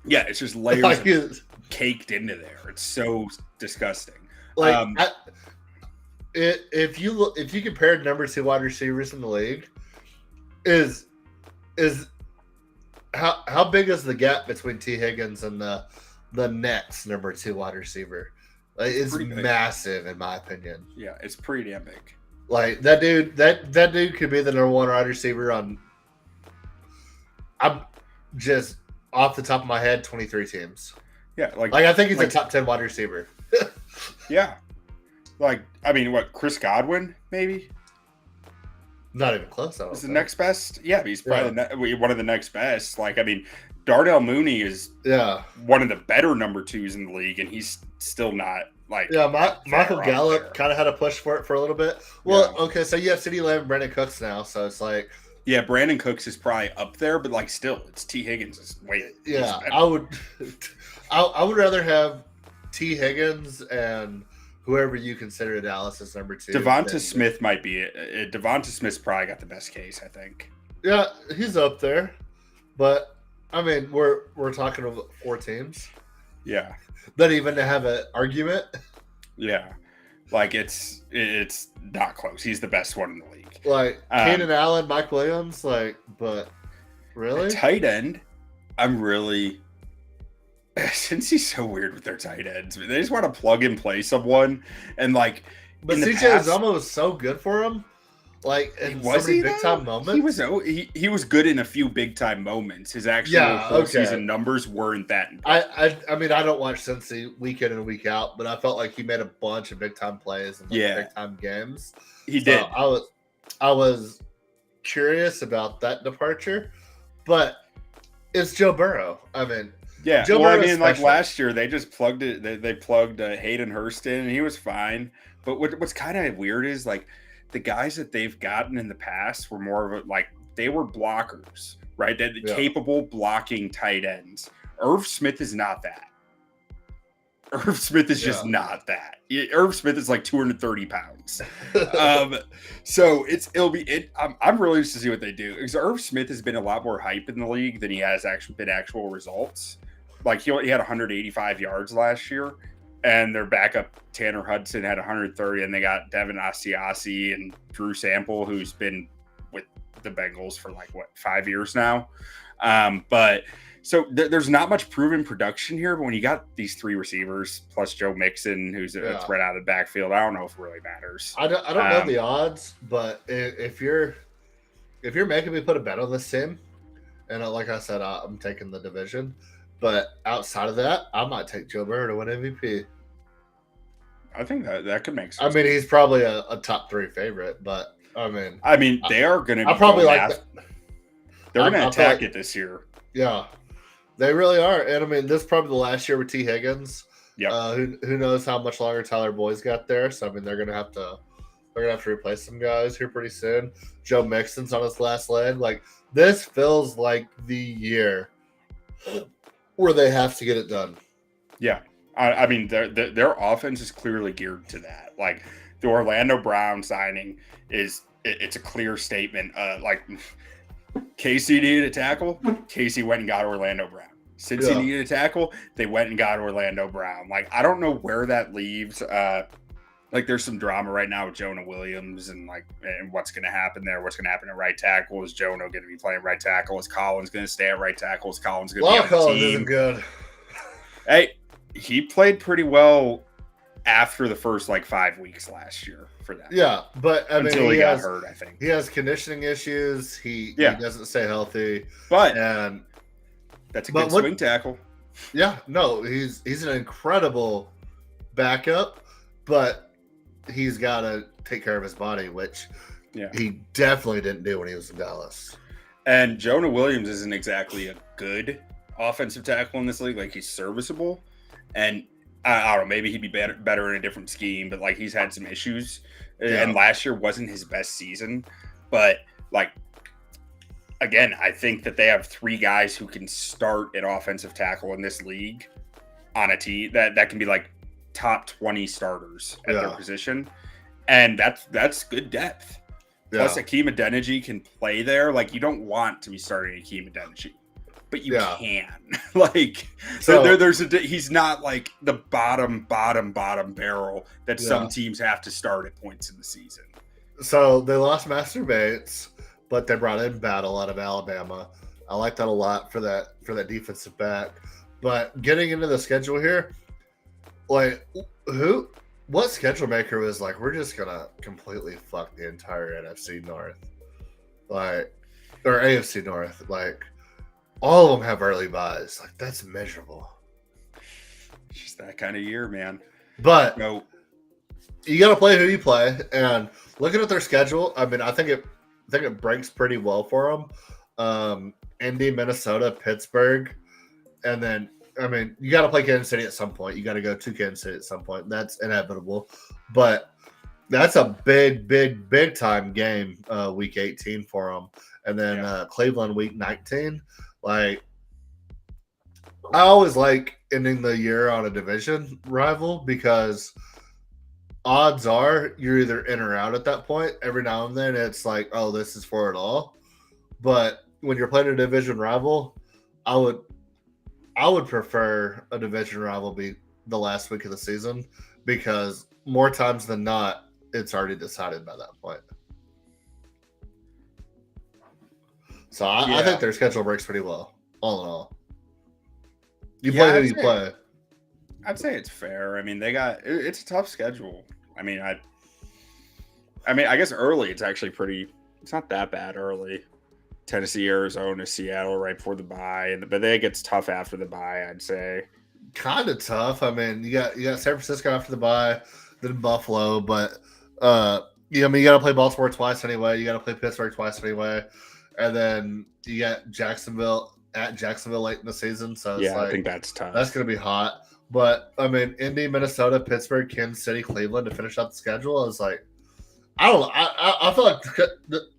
Yeah, it's just layers caked into there. It's so disgusting. Like, if you compared number 2 wide receivers in the league, is how big is the gap between T. Higgins and the next number 2 wide receiver? Like, it's massive in my opinion. Yeah, it's pretty damn big. Like that dude could be the number 1 wide receiver on. I'm just off the top of my head 23 teams. Yeah, like I think he's a top 10 wide receiver. Yeah. Like, I mean, what, Chris Godwin, maybe? Not even close. Is the next best? Yeah, but he's probably one of the next best. Like, I mean, Darnell Mooney is one of the better number 2s in the league, and he's still not, like... Yeah, Michael Gallup kind of had a push for it for a little bit. Well, okay, so you have CeeDee Lamb and Brandon Cooks now, so it's like... Yeah, Brandon Cooks is probably up there, but, like, still, it's T. Higgins' weight. Yeah, I would rather have T. Higgins and... whoever you consider Dallas's number 2. Devonta Smith might be it. Devonta Smith's probably got the best case, I think. Yeah, he's up there. But, I mean, we're talking about 4 teams. Yeah. That even to have an argument. Yeah. Like, it's not close. He's the best one in the league. Like, Keenan Allen, Mike Williams, like, but really? Tight end, I'm really... Since he's so weird with their tight ends, they just want to plug and play someone, and like. But CJ Uzomah was so good for him, like in so many big time moments. He was good in a few big time moments. His actual season numbers weren't that impressive. I mean, I don't watch Cincy week in and week out, but I felt like he made a bunch of big time plays and big time games. He did. I was curious about that departure, but it's Joe Burrow. I mean. Yeah, like last year, they just plugged it. They plugged Hayden Hurst in, and he was fine. But what's kind of weird is like the guys that they've gotten in the past were more of they were blockers, right? They're capable blocking tight ends. Irv Smith is not that. Irv Smith is just not that. Irv Smith is like 230 pounds. So I'm really interested to see what they do, because Irv Smith has been a lot more hype in the league than he has actually been actual results. Like he had 185 yards last year, and their backup Tanner Hudson had 130, and they got Devin Asiasi and Drew Sample, who's been with the Bengals for 5 years now. But so there's not much proven production here, but when you got these 3 receivers plus Joe Mixon, who's right out of the backfield, I don't know if it really matters. I don't know the odds, but if you're making me put a bet on this team, and like I said, I'm taking the division. But outside of that, I might take Joe Burrow to win MVP. I think that could make sense. I mean, he's probably a top 3 favorite, but I mean, they are going to be. I probably like that. They're going to attack it this year. Yeah, they really are. And I mean, this is probably the last year with T. Higgins. Yeah. Who knows how much longer Tyler Boyd's got there? So I mean, they're going to have to replace some guys here pretty soon. Joe Mixon's on his last leg. Like, this feels like the year where they have to get it done. Yeah. I mean, their offense is clearly geared to that. Like, the Orlando Brown signing it's a clear statement. Casey needed a tackle. Casey went and got Orlando Brown. Since he needed a tackle, they went and got Orlando Brown. Like, I don't know where that leaves. There's some drama right now with Jonah Williams and what's going to happen there. What's going to happen at right tackle? Is Jonah going to be playing right tackle? Is Collins going to stay at right tackle? Is Collins going to be on the Collins team? isn't good. Hey, he played pretty well after the first 5 weeks last year for that. Yeah, but until he got hurt, I think he has conditioning issues. He doesn't stay healthy. But that's a good swing tackle. Yeah, no, he's an incredible backup, but he's got to take care of his body, which he definitely didn't do when he was in Dallas. And Jonah Williams isn't exactly a good offensive tackle in this league. Like, he's serviceable, and I don't know, maybe he'd be better in a different scheme, but he's had some issues, and last year wasn't his best season. But again, I think that they have 3 guys who can start at offensive tackle in this league on a team that can be like top 20 starters at their position. And that's good depth. Plus, Akeem Adeniji can play there. Like, you don't want to be starting Akeem Adeniji, but you can. Like, so he's not like the bottom barrel that some teams have to start at points in the season. So they lost Master Bates, but they brought in Battle out of Alabama. I like that a lot for that defensive back. But getting into the schedule here, like what schedule maker was like, we're just gonna completely fuck the entire NFC North, like, or AFC North, like all of them have early buys. Like, that's miserable. It's just that kind of year, man. But you got to play who you play, and looking at their schedule, I mean, I think it breaks pretty well for them. Indy, Minnesota, Pittsburgh, and then I mean, you got to play Kansas City at some point. You got to go to Kansas City at some point. That's inevitable, but that's a big time game, week 18 for them, and then Cleveland week 19. Like, I always like ending the year on a division rival because odds are you're either in or out at that point. Every now and then it's like, oh, this is for it all. But when you're playing a division rival, I would prefer a division rival be the last week of the season because more times than not, it's already decided by that point. So I think their schedule breaks pretty well, all in all. You play who you play. I'd say it's fair. I mean, it's a tough schedule. I mean, I guess early it's actually it's not that bad early. Tennessee, Arizona, Seattle right before the bye, but then it gets tough after the bye, I'd say. Kind of tough. I mean, you got San Francisco after the bye, then Buffalo, but you got to play Baltimore twice anyway. You got to play Pittsburgh twice anyway, and then you got Jacksonville late in the season. So it's I think that's tough. That's going to be hot. But I mean, Indy, Minnesota, Pittsburgh, Kansas City, Cleveland to finish out the schedule is like, I don't know. I feel like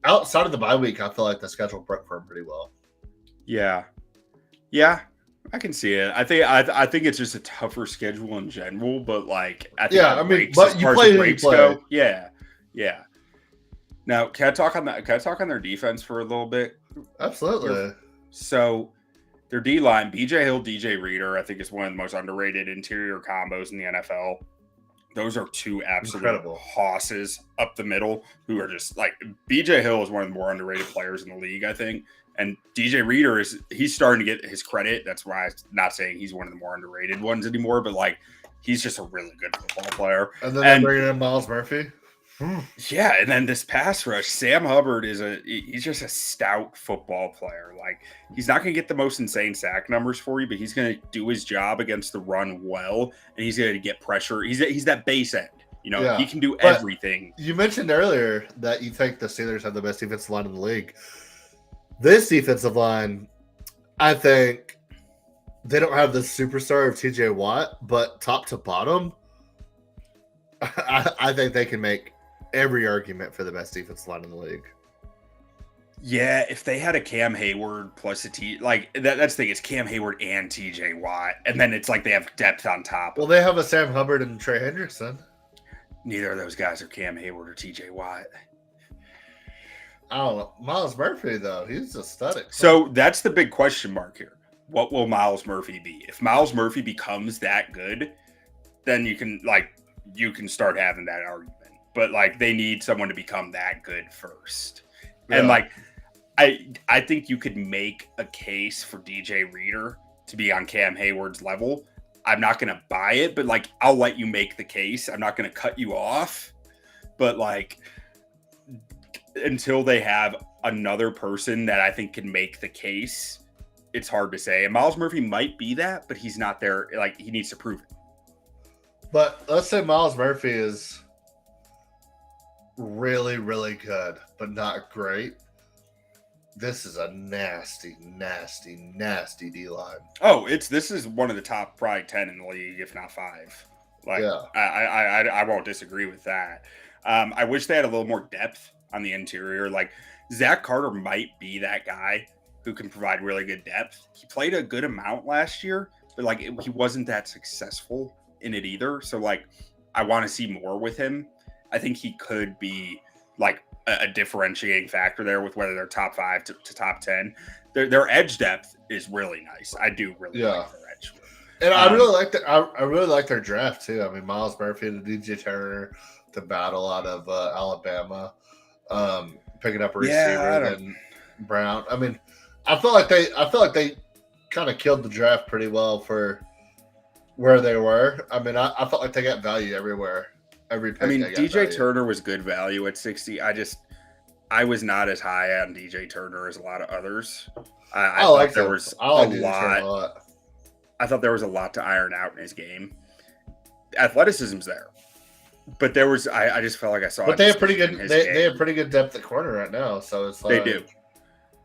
outside of the bye week, I feel like the schedule broke for him pretty well. Yeah, I can see it. I think it's just a tougher schedule in general, but like but you play who you play. Yeah. Now, can I talk on that? Can I talk on their defense for a little bit? Absolutely. So, their D line, BJ Hill, DJ Reader, I think is one of the most underrated interior combos in the NFL. Those are 2 absolute incredible hosses up the middle who are just like, BJ Hill is one of the more underrated players in the league, I think. And DJ Reader he's starting to get his credit. That's why I'm not saying he's one of the more underrated ones anymore, but like, he's just a really good football player. And then they're bringing in Miles Murphy. Yeah, and then this pass rush, Sam Hubbard he's just a stout football player. Like, he's not going to get the most insane sack numbers for you, but he's going to do his job against the run well, and he's going to get pressure. He's that base end. He can do everything. You mentioned earlier that you think the Steelers have the best defensive line in the league. This defensive line, I think they don't have the superstar of TJ Watt, but top to bottom, I think they can make every argument for the best defensive line in the league. Yeah, if they had a Cam Hayward plus that's the thing. It's Cam Hayward and TJ Watt, and then it's like they have depth on top. Well, they have a Sam Hubbard and Trey Hendrickson. Neither of those guys are Cam Hayward or TJ Watt. I don't know. Miles Murphy, though, he's a stud. So that's the big question mark here. What will Miles Murphy be? If Miles Murphy becomes that good, then you can start having that argument. But like, they need someone to become that good first. Yeah. And like, I think you could make a case for DJ Reader to be on Cam Hayward's level. I'm not going to buy it, but like, I'll let you make the case. I'm not going to cut you off, but like, until they have another person that I think can make the case, it's hard to say. And Miles Murphy might be that, but he's not there. Like, he needs to prove it. But let's say Miles Murphy is really, really good, but not great. This is a nasty D-line. Oh, this is one of the top probably 10 in the league, if not 5. Like, yeah. I won't disagree with that. I wish they had a little more depth on the interior. Like, Zach Carter might be that guy who can provide really good depth. He played a good amount last year, but like he wasn't that successful in it either. So like I want to see more with him. I think he could be like a differentiating factor there with whether they're top 5 to top 10. Their edge depth is really nice. I do really like their edge. And I really like I really like their draft too. I mean, Miles Murphy and DJ Turner to battle out of Alabama, picking up a receiver and Brown. I mean, I feel like they kind of killed the draft pretty well for where they were. I mean, I felt like they got value everywhere. Every pick. I mean, DJ Turner was good value at 60. I was not as high on DJ Turner as a lot of others. I thought there was a lot. I thought there was a lot to iron out in his game. Athleticism's there, but there was. I just felt like I saw. But they have pretty good. They have pretty good depth at corner right now, so it's like they do.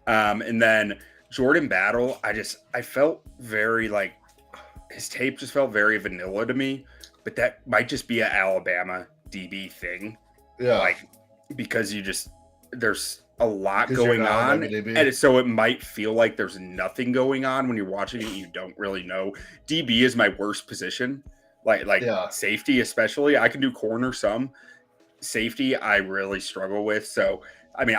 And then Jordan Battle, I felt very like his tape just felt very vanilla to me, but that might just be an Alabama DB thing. Yeah, like because there's a lot going on, and so it might feel like there's nothing going on when you're watching it. You don't really know. DB is my worst position, like safety especially. I can do corner some. Safety I really struggle with. So I mean,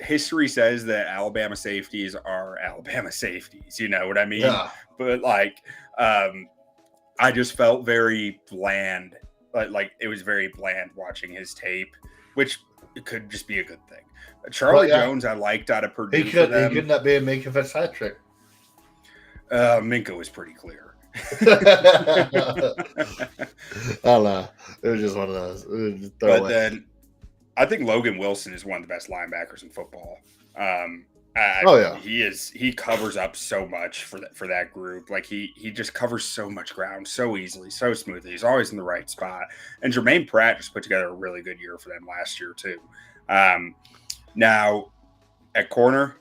history says that Alabama safeties are Alabama safeties. You know what I mean? Yeah. But like, I just felt very bland. Like it was very bland watching his tape, which it could just be a good thing. Charlie Jones, I liked out of Purdue. He could not be a Minka Fitzpatrick. Minka was pretty clear. I don't know. It was just one of those. But then I think Logan Wilson is one of the best linebackers in football. He covers up so much for that group. Like he just covers so much ground so easily, so smoothly. He's always in the right spot. And Jermaine Pratt just put together a really good year for them last year too. Now at corner,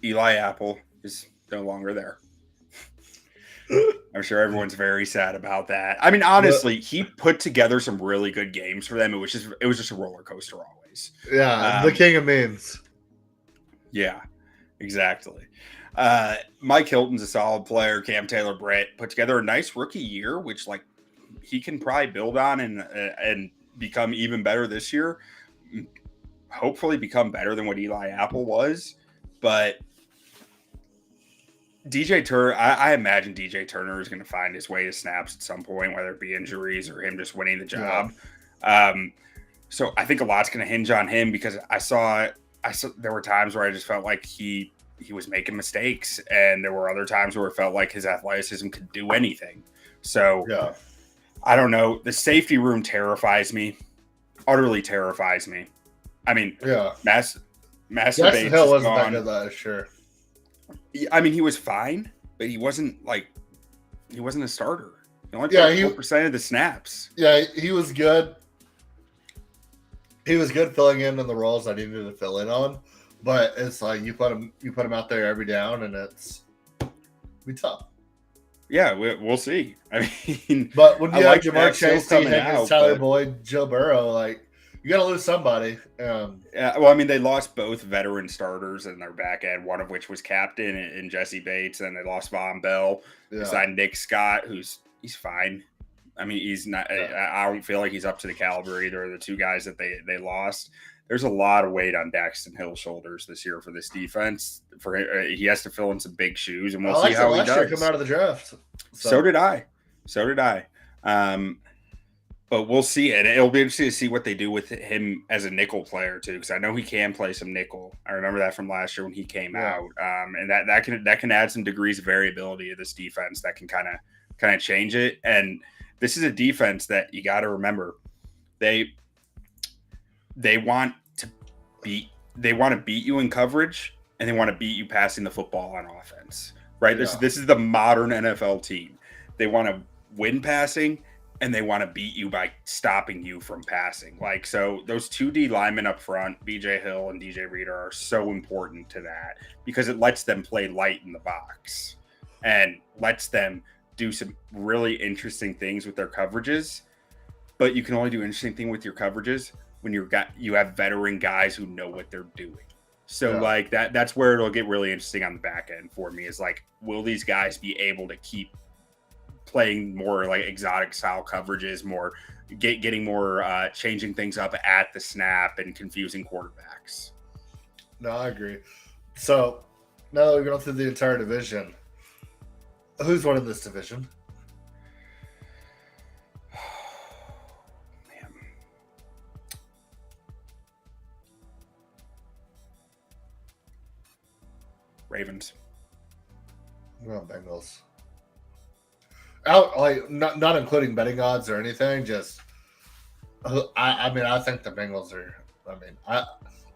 Eli Apple is no longer there. I'm sure everyone's very sad about that. I mean, honestly, he put together some really good games for them. It was just a roller coaster always. Yeah, the king of memes. Yeah, exactly. Mike Hilton's a solid player. Cam Taylor-Britt put together a nice rookie year, which like he can probably build on and become even better this year. Hopefully become better than what Eli Apple was. But DJ Turner, I imagine DJ Turner is going to find his way to snaps at some point, whether it be injuries or him just winning the job. Yeah. So I think a lot's going to hinge on him because I saw there were times where I just felt like he was making mistakes, and there were other times where it felt like his athleticism could do anything. So I don't know. The safety room terrifies me, utterly terrifies me. I mean, Master Jackson Hill wasn't that good last year. I mean, he was fine, but he wasn't a starter. He only played 4% of the snaps. Yeah, he was good. He was good filling in on the roles I needed to fill in on, but it's like you put him out there every down, and it's be tough. Yeah, we'll see. I mean, but when you have Jamar Chase, Tyler Boyd, Joe Burrow, like you got to lose somebody. Yeah, well, I mean, they lost both veteran starters in their back end, one of which was captain in Jesse Bates, and they lost Von Bell. They signed Nick Scott, he's fine. I mean, he's not. I don't feel like he's up to the caliber either of the two guys that they lost. There's a lot of weight on Daxton Hill's shoulders this year for this defense. He has to fill in some big shoes, and we'll see how he does. Last year come out of the draft. So did I. But we'll see it. It'll be interesting to see what they do with him as a nickel player too, because I know he can play some nickel. I remember that from last year when he came out, and that can add some degrees of variability to this defense that can kind of change it. And this is a defense that you got to remember they want to beat you in coverage, and they want to beat you passing the football on offense. Right? This is the modern NFL team. They want to win passing, and they want to beat you by stopping you from passing. Like, so those 2D linemen up front, BJ Hill and DJ Reader, are so important to that because it lets them play light in the box and lets them do some really interesting things with their coverages. But you can only do interesting thing with your coverages when you have veteran guys who know what they're doing. So Yeah. like that's where it'll get really interesting on the back end for me is like, will these guys be able to keep playing more like exotic style coverages, more getting more changing things up at the snap and confusing quarterbacks? No, I agree. So now that we've gone through the entire division, who's winning this division? Man. Ravens. Well, Bengals. Out like not including betting odds or anything. Just I mean I think the Bengals are. I mean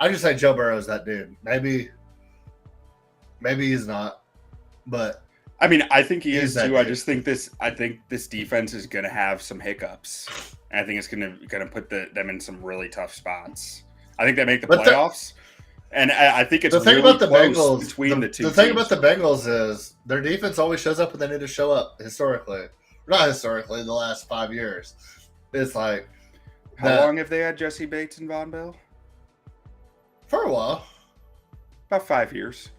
I just say Joe Burrow's that dude. Maybe he's not, but I mean, I think he is that too. I dude. just think this defense is going to have some hiccups. And I think it's going to put them in some really tough spots. I think they make the But playoffs, and I think it's the thing really about the close Bengals between the two. The thing teams. about the Bengals is their defense always shows up when they need to show up. Historically, not historically, the last 5 years, it's like How long have they had Jesse Bates and Von Bell? for a while. About 5 years.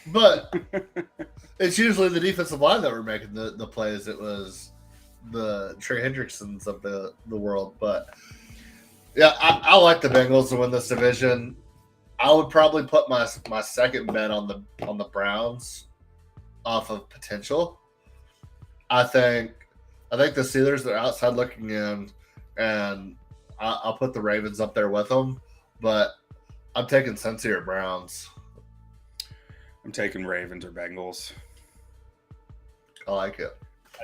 But it's usually the defensive line that were making the plays. It was the Trey Hendricksons of the world. But yeah, I like the Bengals to win this division. I would probably put my second bet on the Browns off of potential. I think the Steelers are outside looking in, and I'll put the Ravens up there with them. But I'm taking Cincy or Browns. I'm taking Ravens or Bengals. I like it.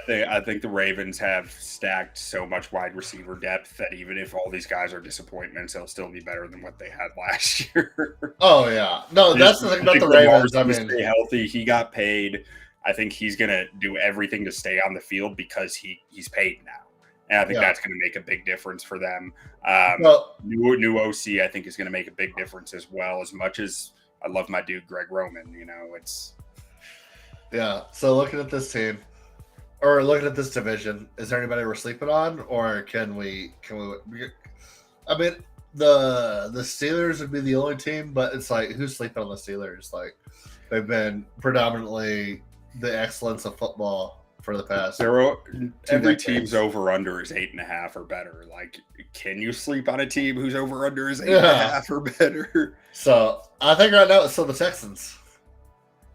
I think the Ravens have stacked so much wide receiver depth that even if all these guys are disappointments, they'll still be better than what they had last year. Oh yeah, no, that's the thing about the Ravens. I mean, stay healthy. He got paid. I think he's gonna do everything to stay on the field because he's paid now, and I think that's gonna make a big difference for them. well, New OC, I think, is gonna make a big difference as well. As much as I love my dude Greg Roman, it's yeah. So looking at this team, or looking at this division, is there anybody we're sleeping on, or can we? I mean, the Steelers would be the only team, but it's like who's sleeping on the Steelers? Like they've been predominantly the excellence of football for the past. Every team's over under is 8.5 or better. Like, can you sleep on a team whose over under is 8.5 or better? So I think right now it's still the Texans.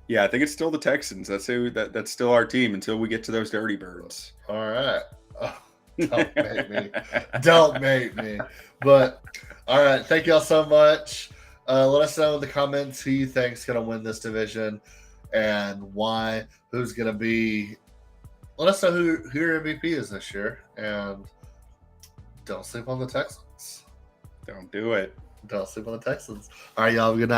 Yeah, I think it's still the Texans. That's still our team until we get to those dirty birds. All right. Oh, don't make me. Don't make me. But all right, thank y'all so much. Let us know in the comments who you think's gonna win this division and why. Who's gonna be? Let us know who your MVP is this year, and don't sleep on the Texans. Don't do it. Don't sleep on the Texans. All right, y'all. Have a good night.